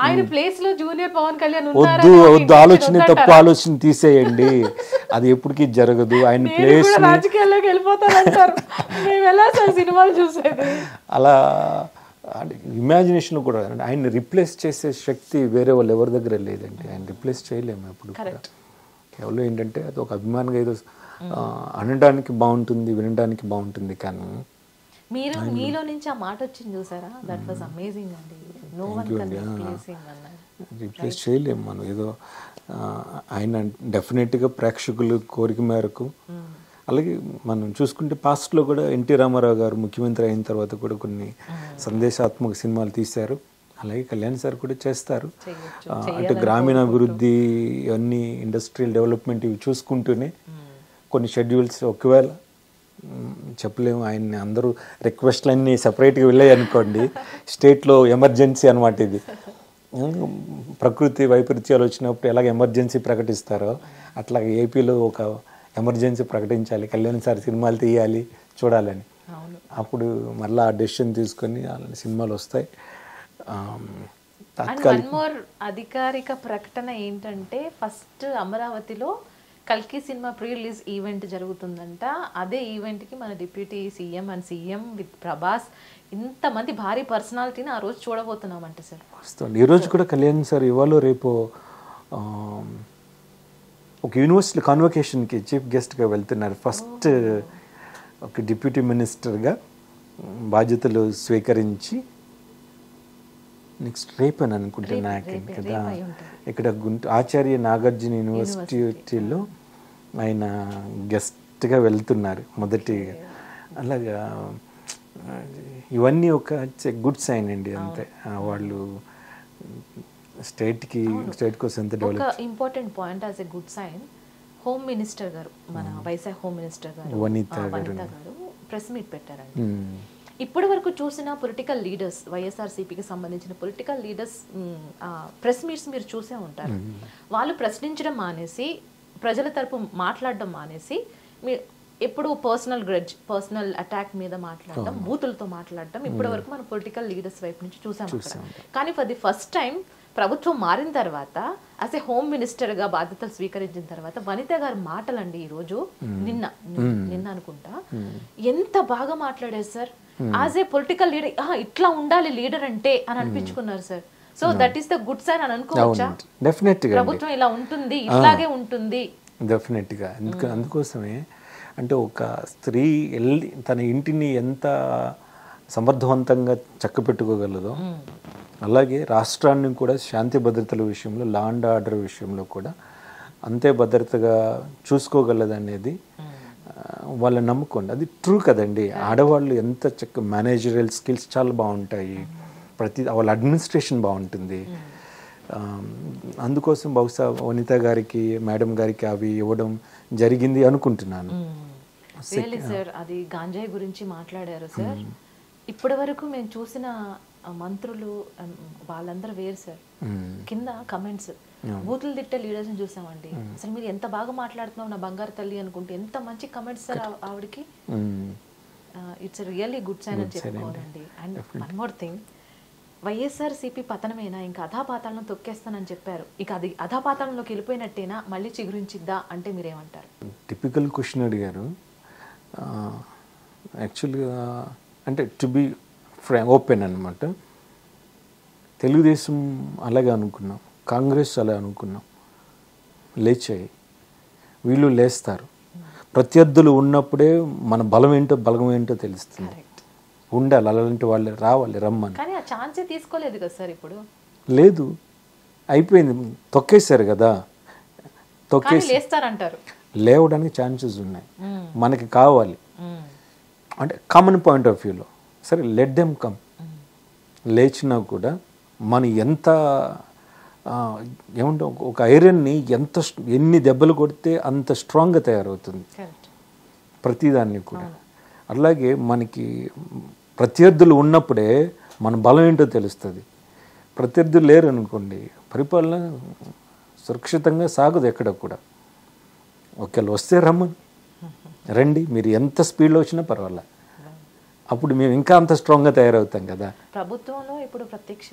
ఆయన ప్లేస్ లో జూనియర్ పవన్ కళ్యాణ్ వద్దు, ఆలోచన తప్పు, ఆలోచన తీసేయండి, అది ఎప్పటికీ జరగదు. ఆయన ప్లేస్ రాజకీయాల్లోకి వెళ్ళిపోతారంటారు, మేము ఎలా సార్ సినిమాలు చూసేది? అలా ఇమాజినేషన్ కూడా ఆయన రిప్లేస్ చేసే శక్తి వేరే వాళ్ళు ఎవరి దగ్గర లేదండి. ఆయన రిప్లేస్ చేయలేము ఎప్పుడు. కేవలం ఏంటంటే అది ఒక అభిమానంగా ఏదో అనడానికి బాగుంటుంది, వినడానికి బాగుంటుంది, కానీ మీరు మీలో నుంచి ఆ మాట వచ్చింది చూసారా, దట్ వాజ్ అమేజింగ్ అండి. నో వన్ కెన్ రిప్లేస్ చేయలేము మనం. ఏదో ఆయన డెఫినెట్గా ప్రేక్షకులు కోరిక మేరకు. అలాగే మనం చూసుకుంటే పాస్ట్లో కూడా ఎన్టీ రామారావు గారు ముఖ్యమంత్రి అయిన తర్వాత కూడా కొన్ని సందేశాత్మక సినిమాలు తీశారు. అలాగే కళ్యాణ్ సార్ కూడా చేస్తారు. అంటే గ్రామీణాభివృద్ధి, ఇవన్నీ ఇండస్ట్రియల్ డెవలప్మెంట్ ఇవి చూసుకుంటూనే కొన్ని షెడ్యూల్స్ ఒకవేళ చెప్పలేము. ఆయన్ని అందరూ రిక్వెస్ట్లన్నీ సపరేట్గా వెళ్ళాయి అనుకోండి, స్టేట్లో ఎమర్జెన్సీ అనమాట ఇది. ప్రకృతి వైపరీత్యాలు వచ్చినప్పుడు ఎలాగ ఎమర్జెన్సీ ప్రకటిస్తారో అట్లా ఏపీలో ఒక ఎమర్జెన్సీ ప్రకటించాలి, కళ్యాణ్ సార్ సినిమాలు తీయాలి చూడాలని. అప్పుడు మళ్ళీ ఆ డెసిషన్ తీసుకొని సినిమాలు వస్తాయి. అధికారిక ప్రకటన ఏంటంటే ఫస్ట్ అమరావతిలో కల్కి సినిమా ప్రీ రిలీజ్ ఈవెంట్ జరుగుతుందంట. అదే ఈవెంట్కి మన deputy CM and CM with Prabhas ఇంతమంది భారీ పర్సనాలిటీని ఆ రోజు చూడబోతున్నామంట సార్. వస్తుంది ఈరోజు కూడా కళ్యాణ్ సార్ ఇవాళ రేపు ఒక యూనివర్సిటీ కాన్వకేషన్కి చీఫ్ గెస్ట్గా వెళ్తున్నారు. ఫస్ట్ ఒక డిప్యూటీ మినిస్టర్గా బాధ్యతలు స్వీకరించి నెక్స్ట్ రేపు అని అనుకుంటున్నా కదా. ఇక్కడ ఆచార్య నాగార్జున యూనివర్సిటీలో ఆయన గెస్ట్గా వెళ్తున్నారు మొదటిగా. అలాగా ఇవన్నీ ఒక గుడ్ సైన్ అండి. అంతే, వాళ్ళు స్టేట్ కోసం ఎంత డెవలప్. ఒక important point as a good sign, home minister garu, మన వైజాగ్ హోమ్ మినిస్టర్ గారు వనిత గారు ప్రెస్ మీట్ పెట్టారండి. ఇప్పటి వరకు చూసిన పొలిటికల్ లీడర్స్, వైఎస్ఆర్సీపీకి సంబంధించిన పొలిటికల్ లీడర్స్ ప్రెస్ మీట్స్ మీరు చూసే ఉంటారు. వాళ్ళు ప్రశ్నించడం మానేసి, ప్రజల తరపు మాట్లాడడం మానేసి, మీరు ఎప్పుడు పర్సనల్ గ్రడ్జ్, పర్సనల్ అటాక్ మీద మాట్లాడడం, బూతులతో మాట్లాడడం ఇప్పటి వరకు మన పొలిటికల్ లీడర్స్ వైపు నుంచి చూసాం. కానీ ఫర్ ది ఫస్ట్ టైం ప్రభుత్వం మారిన తర్వాత యాజ్ ఏ హోమ్ మినిస్టర్గా బాధ్యతలు స్వీకరించిన తర్వాత వనిత గారి మాటలండి ఈరోజు నిన్న అనుకుంటా ఎంత బాగా మాట్లాడారు sir. As a political leader ఇట్లా ఉండాలి లీడర్ అంటే అని అనిపించుకున్నారు sir. So that is the good sign అని అనుకోవచ్చా? డెఫినెట్గా ప్రభుత్వం ఇలా ఉంటుంది, ఇట్లాగే ఉంటుంది. డెఫినెట్గా. అందుకోసమే అంటే ఒక స్త్రీ తన ఇంటిని ఎంత సమర్థవంతంగా చక్కపెట్టుకోగలదో అలాగే రాష్ట్రాన్ని కూడా శాంతి భద్రతల విషయంలో, లా అండ్ ఆర్డర్ విషయంలో కూడా అంతే భద్రతగా చూసుకోగలదనేది వాళ్ళ నమ్మకం. అది ట్రూ కదండి. ఆడవాళ్ళు ఎంత చక్క మేనేజరియల్ స్కిల్స్ చాలా బాగుంటాయి, వాళ్ళ అడ్మినిస్ట్రేషన్ బాగుంటుంది. అందుకోసం బహుశా వనిత గారికి, మేడం గారికి అవి ఇవ్వడం జరిగింది అనుకుంటున్నాను. సార్ అది గాంజాయి గురించి మాట్లాడారు సార్. ఇప్పటి వరకు మేము చూసిన మంత్రులు వాళ్ళందరూ వేరు సార్. కింద కమెంట్స్ బూతులు తిట్టే లీడర్స్ ని చూసామండి. అసలు మీరు ఎంత బాగా మాట్లాడుతున్నావు నా బంగారు తల్లి అనుకుంటే ఎంత మంచి కమెంట్స్ సార్ ఆవిడకి. ఇట్స్ రియల్లీ గుడ్ సైన్ అని చెప్పుకోవాలండి. And one more thing, YSRCP పతనమేనా ఇంకా అధాపాతాలను తొక్కేస్తానని చెప్పారు. ఇక అది అధాపాతాలంలోకి వెళ్ళిపోయినట్టేనా, మళ్ళీ చిగురించిద్దా అంటే మీరేమంటారు? టిపికల్ క్వశ్చన్ అడిగారు. యాక్చువల్గా అంటే టు బి ఓపెన్ అనమాట. తెలుగుదేశం అలాగే అనుకున్నాం, కాంగ్రెస్ అలా అనుకున్నాం, లేచాయి. వీళ్ళు లేస్తారు. ప్రత్యర్థులు ఉన్నప్పుడే మన బలం ఏంటో తెలుస్తుంది. ఉండాలి, అలాంటి వాళ్ళు రావాలి, రమ్మని. కానీ ఆ ఛాన్సే తీసుకోలేదు కదా సార్. ఇప్పుడు లేదు, అయిపోయింది, తొక్కేశారు కదా. తొక్కేసి లేస్తారంటారు. లేవడానికి ఛాన్సెస్ ఉన్నాయి, మనకి కావాలి అంటే కామన్ పాయింట్ ఆఫ్ వ్యూలో. సరే, లెట్ దెమ్ కమ్. లేచినా కూడా మనం ఎంత ఏమంటాం, ఒక ఐరన్ని ఎన్ని దెబ్బలు కొడితే అంత స్ట్రాంగ్గా తయారవుతుంది ప్రతిదాన్ని కూడా. అలాగే మనకి ప్రత్యర్థులు ఉన్నప్పుడే మన బలం ఏంటో తెలుస్తుంది. ప్రత్యర్థులు లేరు అనుకోండి, పరిపాలన సురక్షితంగా సాగదు ఎక్కడ కూడా. ఒకవేళ వస్తే రండి, మీరు ఎంత స్పీడ్లో వచ్చినా పర్వాలే, అప్పుడు మేము ఇంకా అంత స్ట్రాంగ్గా తయారవుతాం కదా. ప్రభుత్వంలో ఇప్పుడు ప్రత్యక్ష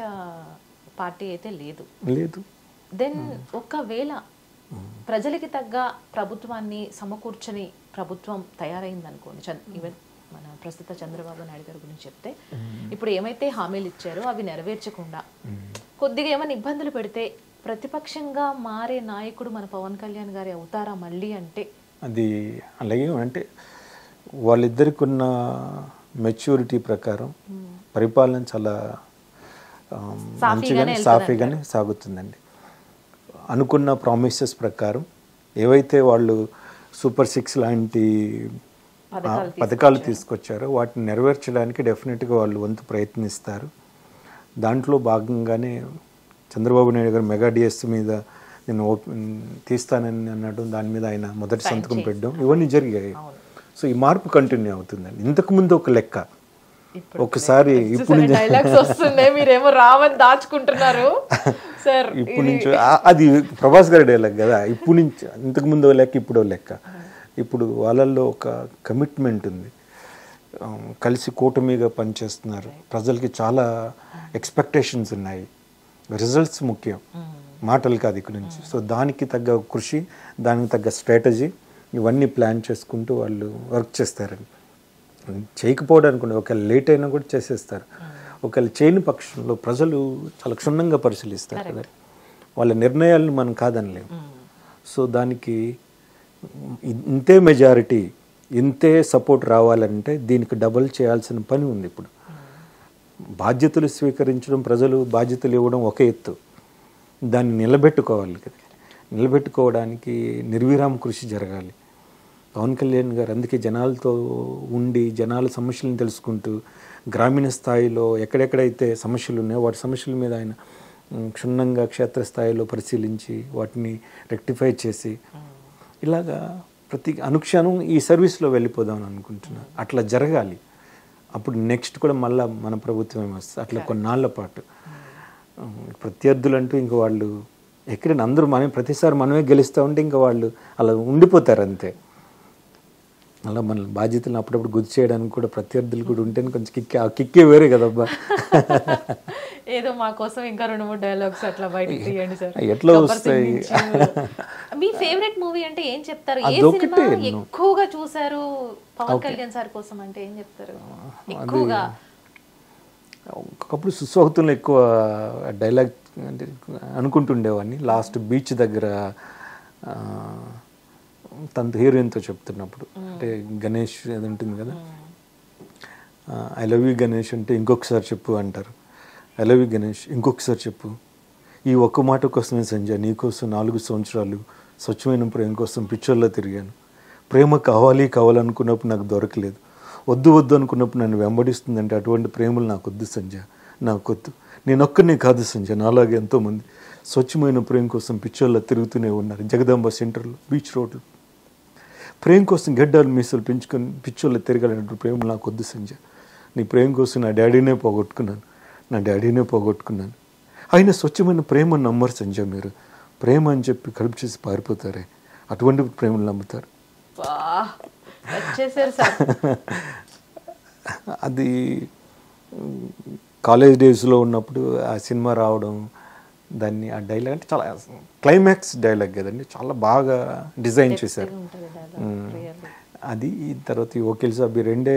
పార్టీ అయితే లేదు. దెన్ ఒకవేళ ప్రజలకి తగ్గ ప్రభుత్వాన్ని సమకూర్చని ప్రభుత్వం తయారైంది అనుకోండి, ఈవెన్ మన ప్రస్తుత చంద్రబాబు నాయుడు గారి గురించి చెప్తే, ఇప్పుడు ఏమైతే హామీలు ఇచ్చారో అవి నెరవేర్చకుండా కొద్దిగా ఏమైనా ఇబ్బందులు పెడితే ప్రతిపక్షంగా మారే నాయకుడు మన పవన్ కళ్యాణ్ గారి అవుతారా మళ్ళీ అంటే? అది అలాగే అంటే వాళ్ళిద్దరికి ఉన్న మెచ్యూరిటీ ప్రకారం పరిపాలన చాలా మంచిగానే సాఫీగానే సాగుతుందండి. అనుకున్న ప్రామిసెస్ ప్రకారం ఏవైతే వాళ్ళు సూపర్ 6 లాంటి పథకాలు తీసుకొచ్చారో వాటిని నెరవేర్చడానికి డెఫినెట్గా వాళ్ళు వంతు ప్రయత్నిస్తారు. దాంట్లో భాగంగానే చంద్రబాబు నాయుడు గారు మెగా డిఎస్ మీద నేను తీస్తానని అన్నాడు, దాని మీద ఆయన మొదటి సంతకం పెట్టడం, ఇవన్నీ జరిగాయి. సో ఈ మార్పు కంటిన్యూ అవుతుందండి. ఇంతకుముందు ఒక లెక్క, ఒకసారి ఇప్పుడు మీరేమో రావని దాచుకుంటున్నారు సార్. ఇప్పుడు నుంచి అది ప్రభాస్ గారి డైలాగ్ కదా, ఇప్పుడు నుంచి ఇంతకుముందు లెక్క ఇప్పుడు లెక్క. ఇప్పుడు వాళ్ళల్లో ఒక కమిట్మెంట్ ఉంది, కలిసి కూటమిగా పనిచేస్తున్నారు. ప్రజలకి చాలా ఎక్స్పెక్టేషన్స్ ఉన్నాయి, రిజల్ట్స్ ముఖ్యం, మాటలు కాదు ఇక్కడ నుంచి. సో దానికి తగ్గ కృషి, దానికి తగ్గ స్ట్రాటజీ ఇవన్నీ ప్లాన్ చేసుకుంటూ వాళ్ళు వర్క్ చేస్తారండి. చేయకపోవడానికి ఒకవేళ లేట్ అయినా కూడా చేసేస్తారు. ఒకవేళ చేయని పక్షంలో ప్రజలు చాలా క్షుణ్ణంగా పరిశీలిస్తారు కదా, వాళ్ళ నిర్ణయాలను మనం కాదనలేము. సో దానికి ఇంతే మెజారిటీ, ఇంతే సపోర్ట్ రావాలంటే దీనికి డబుల్ చేయాల్సిన పని ఉంది. ఇప్పుడు బాధ్యతలు స్వీకరించడం, ప్రజలు బాధ్యతలు ఇవ్వడం ఒక ఎత్తు, దాన్ని నిలబెట్టుకోవాలి కదా. నిలబెట్టుకోవడానికి నిర్విరామ కృషి జరగాలి. పవన్ కళ్యాణ్ గారు అందుకే జనాలతో ఉండి జనాల సమస్యలను తెలుసుకుంటూ గ్రామీణ స్థాయిలో ఎక్కడెక్కడైతే సమస్యలు ఉన్నాయో వాటి సమస్యల మీద ఆయన క్షుణ్ణంగా క్షేత్రస్థాయిలో పరిశీలించి వాటిని రెక్టిఫై చేసి ఇలాగా ప్రతి అనుక్షణం ఈ సర్వీస్లో వెళ్ళిపోదామని అనుకుంటున్నాను. అట్లా జరగాలి. అప్పుడు నెక్స్ట్ కూడా మళ్ళీ మన ప్రభుత్వం వస్తుంది. అట్లా కొన్నాళ్ళ పాటు ప్రత్యర్థులు అంటూ ఇంకా వాళ్ళు ఎక్కడైనా అందరూ ప్రతిసారి మనమే గెలుస్తూ ఉంటే ఇంకా వాళ్ళు అలా ఉండిపోతారు అంతే. అలా మన బాధ్యతలను అప్పుడప్పుడు గుర్తు చేయడానికి కూడా ప్రత్యర్థులు కూడా ఉంటేనే కొంచెం కిక్కే వేరే కదబ్బా. ఏదో మా కోసం ఇంకా 2-3 డైలాగ్స్ అట్లా బయటకు తీయండి సార్. ఎట్లా వస్తాయి? మీ ఫేవరెట్ మూవీ అంటే ఏం చెప్తారు? ఏ అదొకటే సినిమా ఎక్కువగా చూసారు పవన్ కళ్యాణ్ సార్ కోసం అంటే ఏం చెప్తారు ఎక్కువగా? ఒకప్పుడు సుస్వాగతంలో ఎక్కువ డైలాగ్ అంటే అనుకుంటుండేవాడిని. లాస్ట్ బీచ్ దగ్గర తన హీరోయిన్తో చెప్తున్నప్పుడు, అంటే గణేష్ అది ఉంటుంది కదా, ఐ లవ్ యూ గణేష్ అంటే ఇంకొకసారి చెప్పు అంటారు. ఐ లవ్ యూ గణేష్ ఇంకొకసారి చెప్పు. ఈ ఒక్క మాట కోసమే సంజయ్ నీకోసం 4 సంవత్సరాలు స్వచ్ఛమైన ప్రేమ కోసం పిక్చర్లో తిరిగాను. ప్రేమ కావాలనుకున్నప్పుడు నాకు దొరకలేదు. వద్దు అనుకున్నప్పుడు నన్ను వెంబడిస్తుందంటే అటువంటి ప్రేమలు నాకు వద్దు సంజయ్, నాకొద్దు. నేనొక్కనే కాదు సంజయ్, నాలాగే ఎంతోమంది స్వచ్ఛమైన ప్రేమ కోసం పిక్చర్లో తిరుగుతూనే ఉన్నారు. జగదాంబ సెంటర్లో, బీచ్ రోడ్లో ప్రేమ కోసం గడ్డాలు మీసలు పెంచుకొని పిక్చర్లో తిరగాలన్నట్టు ప్రేమలు నాకు వద్దు సంజయ్. నీ ప్రేమ కోసం నా డాడీనే పోగొట్టుకున్నాను. అయినా స్వచ్ఛమైన ప్రేమను నమ్మరు సంజయ్. మీరు ప్రేమ అని చెప్పి కలుపు చేసి పారిపోతారే, అటువంటి ప్రేమలు నమ్ముతారు. అది కాలేజ్ డేస్లో ఉన్నప్పుడు ఆ సినిమా రావడం, దాన్ని ఆ డైలాగ్ అంటే చాలా క్లైమాక్స్ డైలాగ్ కదండి, చాలా బాగా డిజైన్ చేశారు. అది తర్వాత ఈ వకీల్ సాబ్ రెండే.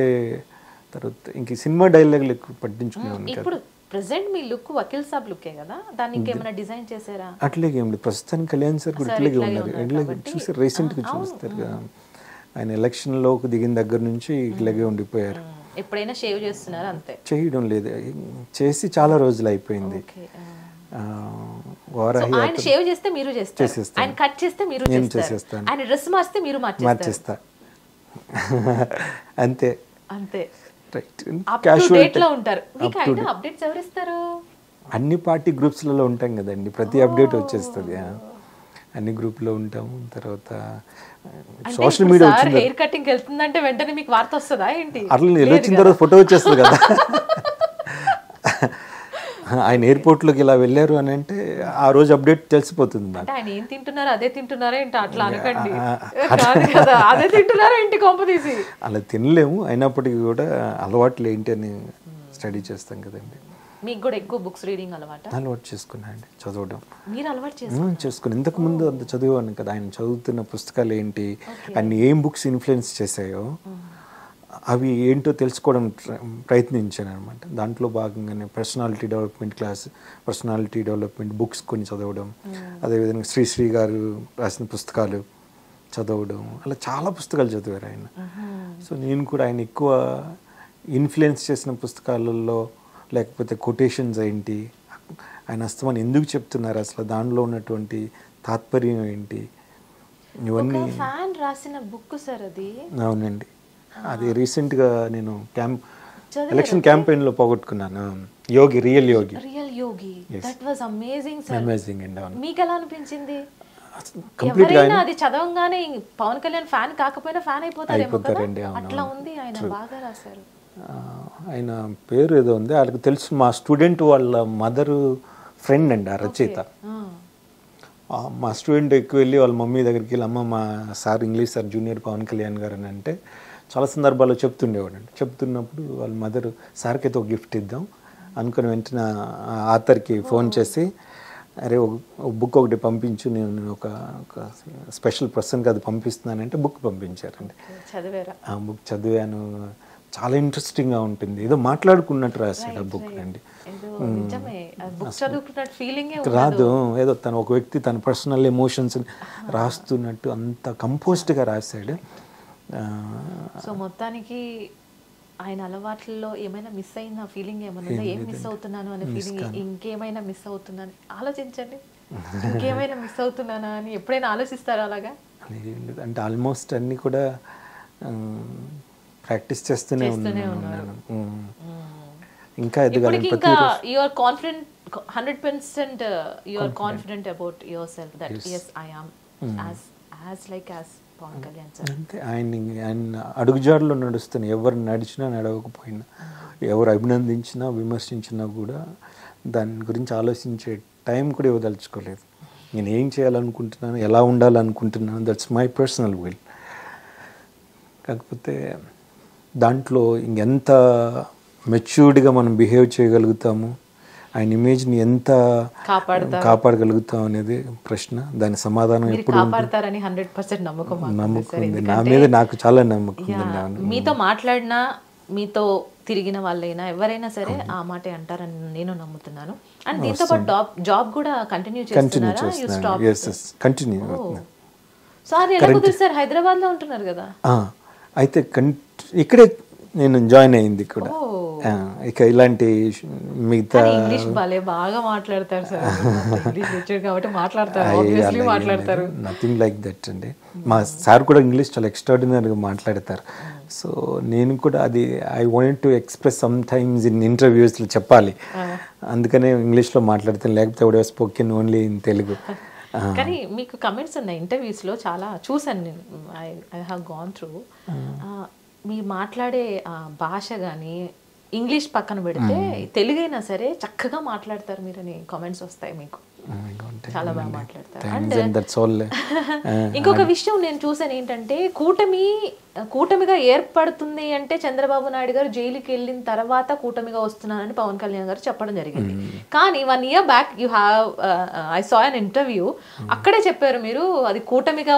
తర్వాత ఇంక సినిమా డైలాగులు ఎక్కువ పట్టించుకున్నాను. ఇప్పుడు ప్రెజెంట్ మీ లుక్ వకీల్ సాబ్ లుక్కే కదా, దాన్ని ఇంకేమైనా డిజైన్ చేశారా? అట్లాగే ఏమి ప్రస్తుతానికి కళ్యాణ్ సార్ కూడా ఇట్లాగే ఉన్నారు. ఇట్లాగే చూసారు, రీసెంట్గా చూస్తారు కదా, ఆయన ఎలక్షన్లోకి దిగిన దగ్గర నుంచి ఇట్లాగే ఉండిపోయారు. ఎప్పుడైనా షేవ్ చేస్తున్నారు? అంతే, చేయడం లేదు, చేసి చాలా రోజులు అయిపోయింది. ఆయన షేవ్ చేస్తే మీరు చేస్తారు, ఆయన కట్ చేస్తే మీరు చేస్తారు, ఆయన డ్రెస్ మార్చితే మీరు మార్చేస్తా. అంతే అంతే. రైట్. క్యాజువల్ ఉంటారు. మీకు ఆయన అప్డేట్స్ ఎవరు ఇస్తారు? అన్ని పార్టీ గ్రూప్స్లలో ఉంటాం కదండి, ప్రతి అప్డేట్ వచ్చేస్తుంది. అన్ని గ్రూప్లో ఉంటాము. తర్వాత సోషల్ మీడియా వచ్చింది, హెయిర్ కటింగ్ వెళ్తుందంటే వెంటనే మీకు వార్త వస్తుందా ఏంటి? అట్లా వచ్చిన తర్వాత ఫోటో వచ్చేస్తుంది కదా. ఆయన ఎయిర్పోర్ట్లోకి ఇలా వెళ్ళారు అని అంటే ఆ రోజు అప్డేట్ తెలిసిపోతుంది. అంటే ఆయన ఏం తింటున్నారో అదే తింటున్నారా ఏంటి? అట్లా అనకండి, అదే తింటున్నారా ఏంటి కొంపదీసి? అలా తినలేము, అయినప్పటికీ కూడా అలవాట్లు ఏంటి అని స్టడీ చేస్తాం కదండి. మీకు కూడా ఎక్కువ బుక్స్ రీడింగ్ అలవాటు చేసుకున్నా అండి, చదవడం. మీరు అలవాటు చేసుకుని ఇంతకుముందు అంత చదివాను కదా, ఆయన చదువుతున్న పుస్తకాలు ఏంటి, ఆయన ఏం బుక్స్ ఇన్ఫ్లుయెన్స్ చేశాయో అవి ఏంటో తెలుసుకోవడం ప్రయత్నించాను అనమాట. దాంట్లో భాగంగానే పర్సనాలిటీ డెవలప్మెంట్ బుక్స్ కొన్ని చదవడం, అదేవిధంగా శ్రీశ్రీ గారు రాసిన పుస్తకాలు చదవడం, అలా చాలా పుస్తకాలు చదివారు ఆయన. సో నేను కూడా ఆయన ఎక్కువ ఇన్ఫ్లుయెన్స్ చేసిన పుస్తకాలలో లేకపోతే కొటేషన్స్ ఏంటి, ఆయన అస్తమాన్ని ఎందుకు చెప్తున్నారు, అసలు దానిలో ఉన్నటువంటి తాత్పర్యం ఏంటి, ఇవన్నీ. ఫ్యాన్ రాసిన బుక్ సార్ అది. అవునండి, అది రీసెంట్గా నేను ఎలక్షన్ క్యాంపెయిన్లో పోగొట్టుకున్నాను. Real Yogi. That was amazing sir. Amazing అండి. మీకు ఎలా అనిపించింది? ఎవరైనా అది చదవంగానే పవన్ కళ్యాణ్ ఫ్యాన్ కాకపోయినా ఫ్యాన్ అయిపోతారండి. అట్లా ఉంది, ఆయన బాగా రాశారు. ఆయన పేరు ఏదో ఉంది, వాళ్ళకి తెలుసు, మా స్టూడెంట్ వాళ్ళ మదరు ఫ్రెండ్ అండి ఆ రచయిత. మా స్టూడెంట్ ఎక్కువ వెళ్ళి వాళ్ళ మమ్మీ దగ్గరికి వెళ్ళి, అమ్మ మా sir English sir junior Pawan Kalyan garu అని అంటే చాలా సందర్భాల్లో చెప్తుండేవాడండి. చెప్తున్నప్పుడు వాళ్ళ మదర్ సార్కి అయితే ఒక గిఫ్ట్ ఇద్దాం అనుకుని వెంటనే ఆథర్కి ఫోన్ చేసి, అరే ఒక బుక్ ఒకటి పంపించు, నేను ఒక స్పెషల్ పర్సన్కి అది పంపిస్తున్నానంటే బుక్ పంపించారండి. ఆ బుక్ చదివాను, చాలా ఇంట్రెస్టింగ్గా ఉంటుంది, ఏదో మాట్లాడుకున్నట్టు రాశాడు ఆ బుక్ అండి. రాదు, ఏదో తన ఒక వ్యక్తి తన పర్సనల్ ఎమోషన్స్ రాస్తున్నట్టు అంత కంపోజ్డ్గా రాశాడు. సో మొత్తానికి ఆయన అలవాట్లలో ఏమైనా మిస్ అయిన ఫీలింగ్ ఏమన్నా, ఏం మిస్ అవుతున్నాను అనే ఫీలింగ్, ఇంకేమైనా మిస్ అవుతున్నాను ఆలోచించండి, ఇంకేమైనా మిస్ అవుతున్నానా అని ఎప్పుడైనా ఆలోచిస్తారా అలాగా? అంటే ఆల్మోస్ట్ అన్నీ కూడా ప్రాక్టీస్ చేస్తూనే ఉన్నాను. ఇంకా ఎదగాలని. ఇంకా you are confident 100%, you are confident about yourself that yes I am as like as Pawan Kalyan sir. అంటే ఆయన అడుగుజాడలో నడుస్తాను, ఎవరు నడిచినా నడవకపోయినా, ఎవరు అభినందించినా విమర్శించినా కూడా దాని గురించి ఆలోచించే టైం కూడా ఇవ్వదలుచుకోలేదు. నేను ఏం చేయాలనుకుంటున్నాను, ఎలా ఉండాలనుకుంటున్నాను, దట్స్ మై పర్సనల్ విల్. కాకపోతే దాంట్లో ఇంకెంత మెచ్యూర్డ్గా మనం బిహేవ్ చేయగలుగుతాము, ఆయన ఇమేజ్ని ఎంత కాపాడగలుగుతాం అనేది ప్రశ్న. దాని సమాధానం ఎప్పుడు కాపాడతారని 100% నమ్మకం ఉంది. నా మీద నాకు చాలా నమ్మకం ఉంది. మీతో మాట్లాడినా మీతో తిరిగిన వాళ్ళైనా ఎవరైనా సరే ఆ మాటే అంటారని నేను నమ్ముతున్నాను. అండ్ దీంతో పాటు జాబ్ కూడా కంటిన్యూ చేస్తున్నారా? సార్ ఎలా కుదిరిస్తారు? హైదరాబాద్ లో ఉంటున్నారు కదా. అయితే ఇక్కడే నేను జాయిన్ అయింది కూడా. ఇక ఇలాంటి మిగతా ఇంగ్లీష్ బాగా మాట్లాడతారు సార్. ఇంగ్లీష్ లెక్చర్ కాబట్టి మాట్లాడతారు. నథింగ్ లైక్ దట్ అండి. మా సార్ కూడా ఇంగ్లీష్ చాలా ఎక్స్ట్రాడినరీగా మాట్లాడతారు. సో నేను కూడా అది I want to express some times in ఇంటర్వ్యూస్లో చెప్పాలి, అందుకనే ఇంగ్లీష్లో మాట్లాడతాను. లేకపోతే ఎవడో స్పోకెన్ ఓన్లీ ఇన్ తెలుగు. కానీ మీకు కమెంట్స్ ఉన్నాయి ఇంటర్వ్యూస్లో చాలా చూసాను నేను. I have gone through. మీరు మాట్లాడే భాష కానీ ఇంగ్లీష్ పక్కన పెడితే తెలుగైనా సరే చక్కగా మాట్లాడతారు మీరని కామెంట్స్ వస్తాయి మీకు. చాలా బాగా మాట్లాడతారు. అండ్ ఇంకొక విషయం నేను చూసాను ఏంటంటే, కూటమిగా ఏర్పడుతుంది అంటే చంద్రబాబు నాయుడు గారు జైలుకి వెళ్ళిన తర్వాత కూటమిగా వస్తున్నానని పవన్ కళ్యాణ్ గారు చెప్పడం జరిగింది. కానీ 1 year back you have I saw an interview, అక్కడే చెప్పారు మీరు అది కూటమిగా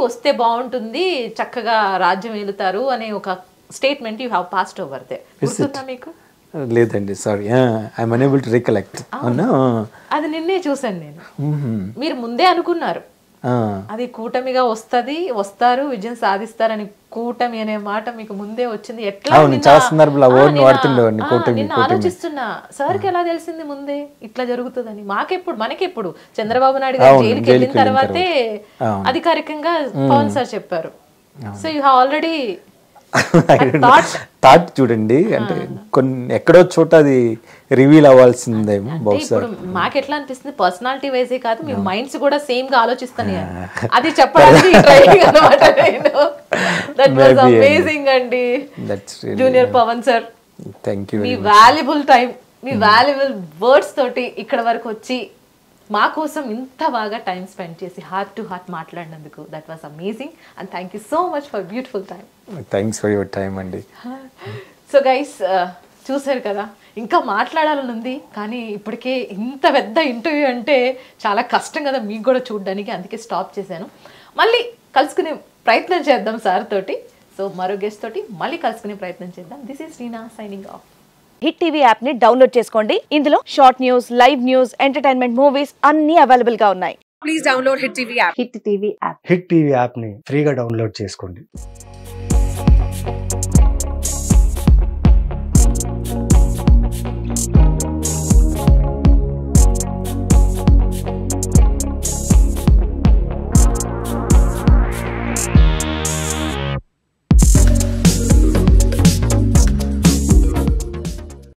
వస్తే బాగుంటుంది, చక్కగా రాజ్యం ఏలుతారు అనే ఒక statement you have passed over they. గుర్తుందా మీకు? లేదండి, sorry, I'm unable to recollect. అది నిన్నే చూసాను నేను. మీరు ముందే అనుకున్నారు అది కూటమిగా వస్తారు, విజయం సాధిస్తారని. కూటమి అనే మాట మీకు ముందే వచ్చింది. ఎట్లా నిన్న ఆలోచిస్తున్నా, సార్కి ఎలా తెలిసింది ముందే ఇట్లా జరుగుతుందని? మనకెప్పుడు చంద్రబాబు నాయుడు గారు జైలుకి వెళ్ళిన తర్వాతే అధికారికంగా పవన్ సార్ చెప్పారు. So you have already thought చూడండి, అంటే కొన్ని ఎక్కడో చోట అది రివీల్ అవ్వాల్సిందేమో బహుశా. మాకు ఎట్లా అనిపిస్తుంది, పర్సనాలిటీ వైజే కాదు మీ మైండ్స్ కూడా సేమ్ గా ఆలోచిస్తాను. అది చెప్పడానికి ట్రైనింగ్ అన్నమాట నేను. దట్ వాస్ అమేజింగ్ అండి జూనియర్ పవన్ సార్. థాంక్యూ. మీ వాల్యుబుల్ టైం, మీ వాల్యుబుల్ వర్డ్స్ తోటి ఇక్కడ వరకు వచ్చి మా కోసం ఇంత బాగా టైం స్పెండ్ చేసి హార్ట్ టు హార్ట్ మాట్లాడినందుకు that was amazing. And thank you so much for beautiful time. Thanks for your time అండి. సో గైస్, చూసారు కదా, ఇంకా మాట్లాడాలని ఉంది కానీ ఇప్పటికే ఇంత పెద్ద ఇంటర్వ్యూ అంటే చాలా కష్టం కదా మీకు కూడా చూడడానికి, అందుకే స్టాప్ చేశాను. మళ్ళీ కలుసుకునే ప్రయత్నం చేద్దాం సార్ తోటి. సో మరో గెస్ట్ తోటి మళ్ళీ కలుసుకునే ప్రయత్నం చేద్దాం. This is Reena signing off. Hit TV app ని డౌన్లోడ్ చేసుకోండి. ఇందులో short news, live news, entertainment movies అన్ని అవైలబుల్ గా ఉన్నాయి. Please download hit TV app. Hit TV app ని ఫ్రీగా డౌన్లోడ్ చేసుకోండి.